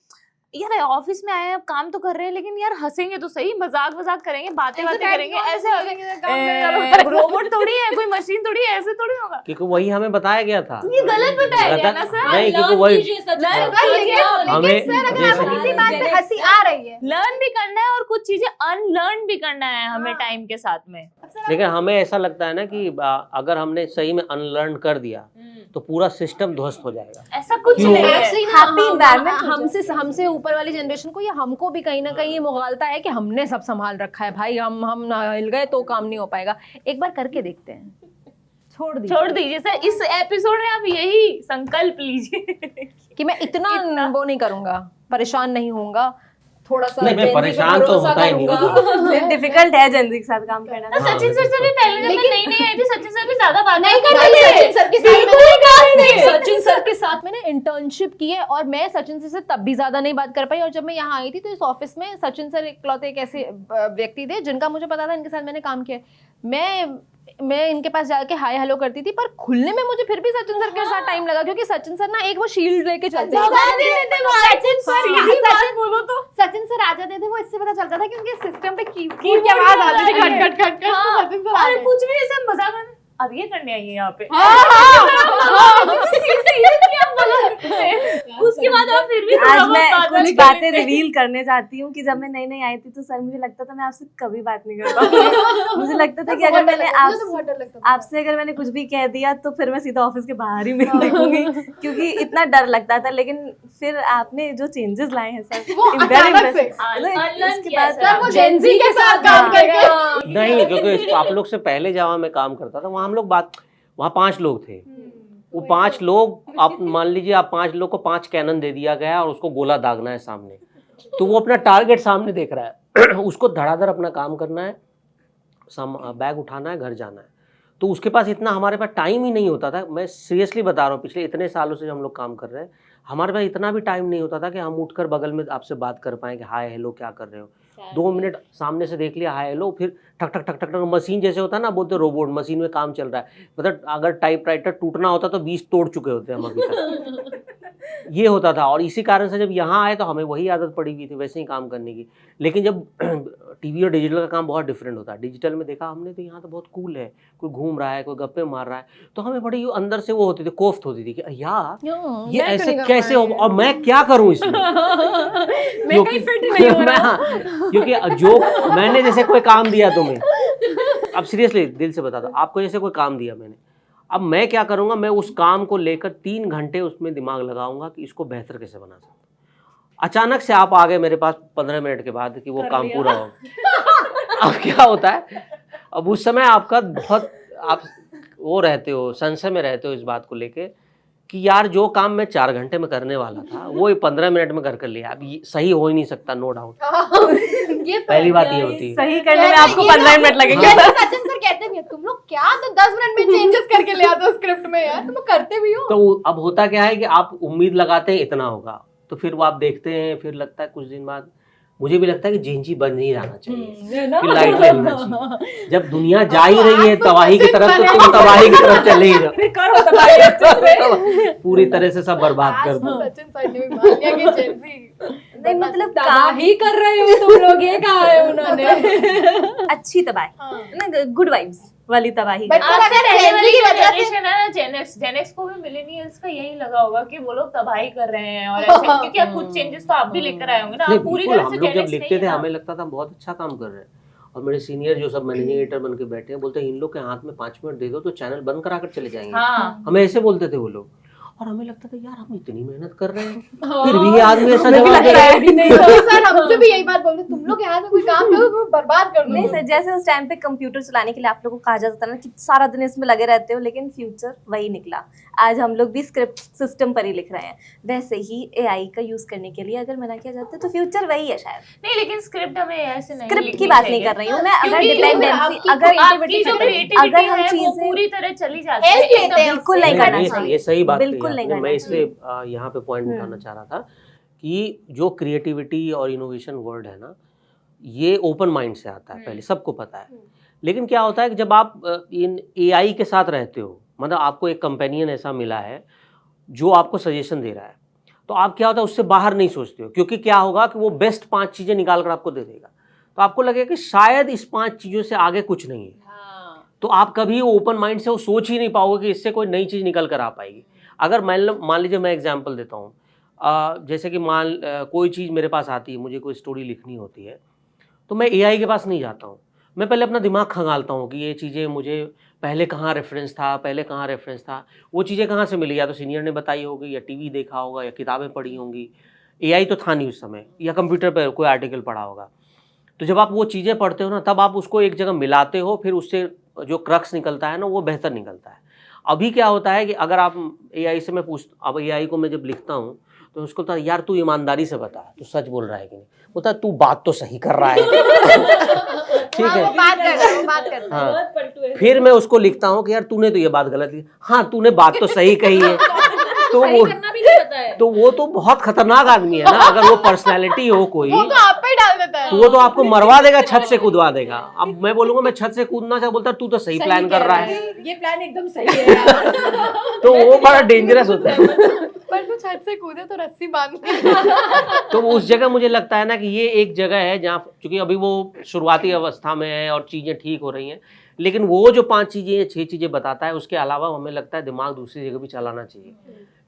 यार ऑफिस में आए हैं, अब काम तो कर रहे हैं, लेकिन यार हंसेंगे तो सही, मजाक करेंगे, बातें करेंगे, ऐसे रोबोट थोड़ी है, कोई मशीन थोड़ी है, ऐसे थोड़ी होगा। क्योंकि वही हमें बताया गया था। ये गलत बताया गया ना सर। नहीं, क्योंकि वही हमें किसी बात पे हंसी आ रही है, लर्न भी करना है और कुछ चीजें अनलर्न भी करना है हमें टाइम के साथ में। लेकिन हमें ऐसा लगता है ना कि अगर हमने सही में अनलर्न कर दिया तो पूरा सिस्टम ध्वस्त हो जाएगा। ऐसा कुछ क्यों? नहीं है। हैप्पी एनवायरनमेंट हमसे ऊपर वाली जनरेशन को या हमको भी कहीं ना कहीं ये मुगालता है कि हमने सब संभाल रखा है भाई, हम हिल गए तो काम नहीं हो पाएगा। एक बार करके देखते हैं, छोड़ दीजिए सर, इस एपिसोड में आप यही संकल्प लीजिए कि मैं इतना वो नहीं करूंगा, परेशान नहीं होऊंगा, थोड़ा सा नहीं, मैं जेन जी पे परेशान तो भरोसा होता ही नहीं करूंगा। डिफिकल्ट है जेनजी के साथ काम करना। तो सचिन सर से भी पहले जब मैं नई आई थी, सचिन सर भी ज्यादा बात नहीं भाई, करते थे। सचिन सर के साथ सचिन सर के साथ मैंने इंटर्नशिप की है और मैं सचिन सर से तब भी ज्यादा नहीं बात कर पाई। और जब मैं यहाँ आई थी तो इस ऑफिस में सचिन सर इकलौते एक ऐसे व्यक्ति थे जिनका मुझे पता था, इनके साथ मैंने काम किया। मैं इनके पास जाके हाय हेलो करती थी, पर खुलने में मुझे फिर भी सचिन सर के साथ टाइम लगा, क्योंकि सचिन सर ना एक वो शील्ड लेके चलते हैं। सचिन सर आ जाते थे, वो इससे पता चलता था कि उनके सिस्टम पे कीबोर्ड की आवाज आती थी, खट खट खट खट, तो सचिन सर आ और गए। कुछ भी ऐसा मजाक अब ये करने आई है यहाँ पे। उसके बाद आप फिर भी आज मैं कुछ बातें रिवील करने चाहती हूँ कि जब मैं नई नई आई थी तो सर मुझे लगता था मैं आपसे कभी बात नहीं कर पाऊंगी। मुझे लगता था कि अगर मैंने आपसे अगर मैंने कुछ भी कह दिया तो फिर मैं सीधा ऑफिस के बाहर ही मिल लगूंगी, क्योंकि इतना डर लगता था। लेकिन फिर आपने जो चेंजेस लाए हैं सर, very impressive। उसके बाद सर वो जेंजी के साथ काम करके नहीं, क्योंकि आप लोग से पहले जहाँ मैं काम करता था वहाँ हम लोग वहाँ 5 लोग थे। वो 5 लोग, आप मान लीजिए आप 5 लोग को 5 कैनन दे दिया गया और उसको गोला दागना है सामने, तो वो अपना टारगेट सामने देख रहा है उसको धड़ाधड़ अपना काम करना है, बैग उठाना है, घर जाना है। तो उसके पास इतना, हमारे पास टाइम ही नहीं होता था। मैं सीरियसली बता रहा हूँ, पिछले इतने सालों से हम लोग काम कर रहे हैं, हमारे पास इतना भी टाइम नहीं होता था कि हम उठकर बगल में आपसे बात कर पाएँ कि हाय हेलो क्या कर रहे हो। 2 मिनट सामने से देख लिया हाय हेलो, फिर ठक ठक ठक ठक ठक, मशीन जैसे होता है ना, बोलते रोबोट, मशीन में काम चल रहा है। मतलब अगर टाइपराइटर टूटना होता तो 20 तोड़ चुके होते हम अभी तक। ये होता था, और इसी कारण से जब यहाँ आए तो हमें वही आदत पड़ी हुई थी वैसे ही काम करने की। लेकिन जब टीवी और डिजिटल का काम बहुत डिफरेंट होता है। डिजिटल में देखा हमने तो यहाँ तो बहुत कूल है, कोई घूम रहा है, कोई गप्पे मार रहा है, तो हमें बड़ी अंदर से वो होती थी, कोफ्त होती थी कि यार ये ऐसे कैसे हो, और मैं क्या करूँ इसमें, क्योंकि जो मैंने जैसे कोई काम दिया तुम्हें, अब सीरियसली दिल से बता दो, आपको जैसे कोई काम दिया मैंने, अब मैं क्या करूंगा, मैं उस काम को लेकर 3 घंटे उसमें दिमाग लगाऊंगा कि इसको बेहतर कैसे बना सकता। अचानक से आप आ गए मेरे पास 15 मिनट के बाद कि वो काम पूरा हो। अब क्या होता है, अब उस समय आपका बहुत, आप वो रहते हो, संशय में रहते हो इस बात को लेके कि यार जो काम मैं 4 घंटे में करने वाला था वो 15 मिनट में कर लिया। अब ये सही हो ही नहीं सकता, नो डाउट। पहली बात ये होती है, सही करने में आपको 15 मिनट लगेंगे। सचिन सर कहते भी हैं तुम लोग क्या तो 10 मिनट में चेंजेस करके ले आते हो स्क्रिप्ट में, यार तुम लोग करते भी हो। तो अब होता क्या है कि आप उम्मीद लगाते हैं इतना होगा, तो फिर वो आप देखते हैं, फिर लगता है कुछ दिन बाद, मुझे भी लगता है कि जेंजी बन ही जाना चाहिए, कि लाइट ले लेना चाहिए। जब दुनिया जा ही रही है तबाही की तरफ, तो तुम तबाही की तरफ चले ही जाओ, पूरी तरह से सब बर्बाद कर दो। सचिन सर ने भी मान लिया कि जेंजी नहीं, मतलब काम ही कर रहे हो तुम लोग, ये कहा है उन्होंने। अच्छी तबाही ना, गुड वाइब्स वाली तबाही। But आपसे अगर पहले Gen Z वाली की जो वजह से- जनरेशन है ना, जेनेक्स को भी मिलेनियल्स का यही लगा होगा कि वो लोग तबाही कर रहे हैं और ऐसे, क्योंकि अब कुछ चेंजेस तो आप भी लेकर आए होंगे ना, नहीं, आप पूरी बिल्कुल, तरह हम से लोग जब जेनेक्स लिखते नहीं थे है ना। हमें लगता था हम बहुत अच्छा काम कर रहे हैं, और मेरे सीनियर जो सब मैनेजिंग एडिटर बन के बैठे हैं बोलते हैं इन लोग के हाथ में 5 मिनट दे दो तो चैनल बंद करा कर चले जाएंगे। हाँ, हमें ऐसे बोलते थे वो लोग, और हमें लगता था यार हम इतनी मेहनत कर रहे हैं फिर भी ये आदमी ऐसा जवाब दे रहा है। सर हमसे भी यही बात बोलते तुम लोग यहाँ पे कोई काम करो तो बर्बाद कर दो। नहीं सर, जैसे उस टाइम पे कंप्यूटर चलाने के लिए आप लोगों को कहा जाता था ना कि सारा दिन इसमें लगे रहते हो, लेकिन फ्यूचर वही निकला। आज हम लोग भी स्क्रिप्ट सिस्टम पर ही लिख रहे हैं। वैसे ही एआई का यूज करने के लिए अगर मना किया जाता है तो फ्यूचर वही है शायद। नहीं, लेकिन स्क्रिप्ट हमें ऐसे नहीं स्क्रिप्ट लिखनी की बात नहीं चाहिए। कर रही हूँ मैं, अगर क्योंकि डिपेंडेंसी, अगर आपकी जो क्रिएटिविटी अगर हम है वो चीजें पूरी तरह चली जाती Help है, लेते हैं बिल्कुल उससे। नहीं करना ये चाहिए। सही बात कही बिल्कुल नहीं आपने। मैं करना इसलिए यहाँ पे पॉइंट उठाना चाह रहा था कि जो क्रिएटिविटी और इनोवेशन वर्ड है ना, ये ओपन माइंड से आता है, पहले सबको पता है। लेकिन क्या होता है कि जब आप इन एआई के साथ रहते हो, मतलब आपको एक कंपेनियन ऐसा मिला है जो आपको सजेशन दे रहा है, तो आप क्या होता है उससे बाहर नहीं सोचते हो, क्योंकि क्या होगा कि वो बेस्ट 5 चीज़ें निकाल कर आपको दे देगा, तो आपको लगेगा कि शायद इस 5 चीज़ों से आगे कुछ नहीं है। तो आप कभी ओपन माइंड से वो सोच ही नहीं पाओगे कि इससे कोई नई चीज़ निकल कर आ पाएगी। अगर मान लीजिए मैं एग्जांपल देता हूँ, जैसे कि कोई चीज़ मेरे पास आती है, मुझे कोई स्टोरी लिखनी होती है, तो मैं एआई के पास नहीं जाता हूँ, मैं पहले अपना दिमाग खंगालता हूँ कि ये चीज़ें मुझे पहले कहाँ रेफरेंस था, वो चीज़ें कहाँ से मिली, या तो सीनियर ने बताई होगी, या टीवी देखा होगा, या किताबें पढ़ी होंगी। एआई तो था नहीं उस समय, या कंप्यूटर पर कोई आर्टिकल पढ़ा होगा। तो जब आप वो चीज़ें पढ़ते हो ना, तब आप उसको एक जगह मिलाते हो, फिर उससे जो क्रक्स निकलता है ना वो बेहतर निकलता है। अभी क्या होता है कि अगर आप एआई से, मैं अब एआई को मैं जब लिखता हूँ तो उसको तो यार तू ईमानदारी से बता, तू सच बोल रहा है कि नहीं, बोलता तू बात तो सही कर रहा है। ठीक है, वो बात कर हाँ, फिर मैं उसको लिखता हूँ कि यार तूने तो ये बात गलत की, हाँ तूने बात तो सही कही है। तो वो तो बहुत खतरनाक आदमी है ना, अगर वो पर्सनैलिटी हो कोई, वो तो आप पे ही डाल देता है। तो वो तो आपको मरवा देगा, छत से कूदवा देगा। अब मैं बोलूंगा मैं छत से कूदना चाह, बोलता तू तो सही प्लान कर रहा है, ये प्लान एकदम सही है यार। तो वो बड़ा डेंजरस होता है। पर तू छत से कूदे तो रस्सी बांध। तो उस जगह मुझे लगता है ना कि ये एक जगह है जहाँ, क्योंकि अभी वो शुरुआती अवस्था में है और चीज़ें ठीक हो रही हैं, लेकिन वो जो 5 चीज़ें या 6 चीज़ें बताता है, उसके अलावा हमें लगता है दिमाग दूसरी जगह भी चलाना चाहिए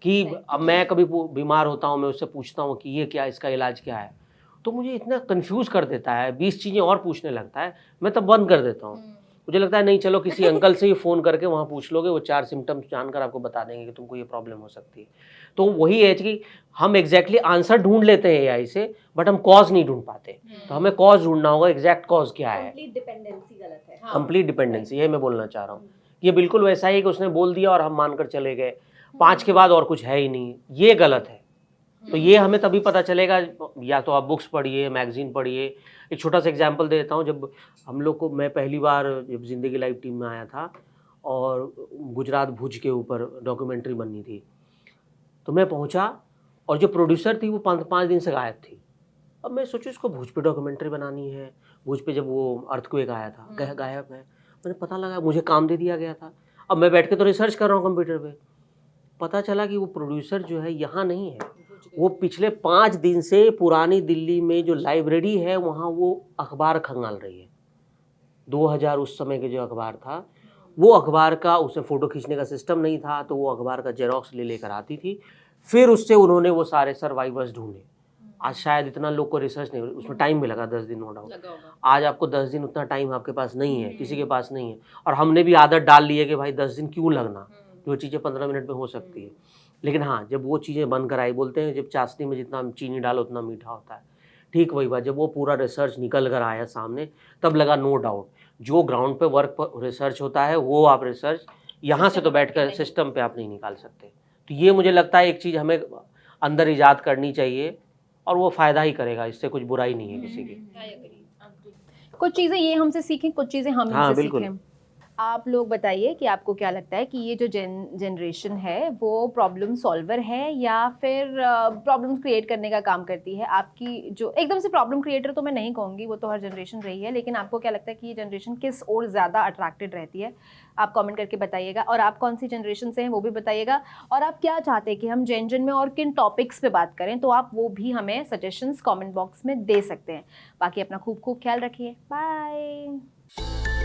कि अब मैं कभी बीमार होता हूँ, मैं उससे पूछता हूँ कि ये क्या, इसका इलाज क्या है, तो मुझे इतना कंफ्यूज कर देता है, 20 चीज़ें और पूछने लगता है, मैं तब बंद कर देता हूँ। मुझे लगता है नहीं, चलो किसी अंकल से ही फ़ोन करके वहाँ पूछ लोगे, वो 4 सिम्टम्स जानकर आपको बता देंगे कि तुमको ये प्रॉब्लम हो सकती है। तो वही है कि हम एग्जैक्टली आंसर ढूंढ लेते हैं एआई से, बट हम कॉज नहीं ढूंढ पाते। तो हमें कॉज ढूंढना होगा, एग्जैक्ट कॉज क्या है। डिपेंडेंसी गलत है। कंप्लीट डिपेंडेंसी, ये मैं बोलना चाह रहा हूँ। ये बिल्कुल वैसा ही कि उसने बोल दिया और हम मानकर चले गए, 5 के बाद और कुछ है ही नहीं, ये गलत है। तो ये हमें तभी पता चलेगा, या तो आप बुक्स पढ़िए, मैगजीन पढ़िए। एक छोटा सा एग्जांपल देता हूँ, जब हम लोग को, मैं पहली बार जब जिंदगी लाइव टीम में आया था और गुजरात भुज के ऊपर डॉक्यूमेंट्री बननी थी, तो मैं पहुँचा और जो प्रोड्यूसर थी वो 5 दिन से गायब थी। अब मैं सोचूं इसको भुज पे डॉक्यूमेंट्री बनानी है, भुज पे जब वो अर्थक्वेक आया था, गायब है। मैंने पता लगा, मुझे काम दे दिया गया था। अब मैं बैठ के तो रिसर्च कर रहा हूँ कंप्यूटर पे, पता चला कि वो प्रोड्यूसर जो है यहाँ नहीं है, वो पिछले 5 दिन से पुरानी दिल्ली में जो लाइब्रेरी है वहाँ वो अखबार खंगाल रही है। 2000 उस समय के जो अखबार था, वो अखबार का, उसमें फ़ोटो खींचने का सिस्टम नहीं था, तो वो अखबार का जेरोक्स लेकर आती थी, फिर उससे उन्होंने वो सारे सर्वाइवर्स ढूंढे। आज शायद इतना लोग को रिसर्च नहीं, उसमें टाइम भी लगा 10 दिन, नो डाउट। आज आपको 10 दिन उतना टाइम आपके पास नहीं है, किसी के पास नहीं है। और हमने भी आदत डाल ली है कि भाई 10 दिन क्यों लगना, जो चीज़ें 15 मिनट में हो सकती है। लेकिन हाँ, जब वो चीज़ें बन कर आई, बोलते हैं जब चाशनी में जितना चीनी डालो उतना मीठा होता है, ठीक वही बात, जब वो पूरा रिसर्च निकल कर आया सामने, तब लगा नो डाउट जो ग्राउंड पे वर्क पर रिसर्च होता है वो आप रिसर्च यहाँ से तो बैठ कर सिस्टम पे आप नहीं निकाल सकते। तो ये मुझे लगता है एक चीज़ हमें अंदर ईजाद करनी चाहिए और वो फ़ायदा ही करेगा, इससे कुछ बुराई नहीं है किसी की। कुछ चीज़ें ये हमसे सीखें, कुछ चीज़ें हम हाँ, इनसे बिल्कुल। सीखें। आप लोग बताइए कि आपको क्या लगता है कि ये जो जनरेशन है वो प्रॉब्लम सॉल्वर है या फिर प्रॉब्लम्स क्रिएट करने का काम करती है? आपकी जो एकदम से प्रॉब्लम क्रिएटर तो मैं नहीं कहूँगी, वो तो हर जनरेशन रही है, लेकिन आपको क्या लगता है कि ये जनरेशन किस ओर ज़्यादा अट्रैक्टेड रहती है? आप कमेंट करके बताइएगा। और आप कौन सी जनरेशन से हैं वो भी बताइएगा, और आप क्या चाहते हैं कि हम जेन में और किन टॉपिक्स पे बात करें, तो आप वो भी हमें सजेशंस कमेंट बॉक्स में दे सकते हैं। बाकी अपना खूब खूब ख्याल रखिए। बाय।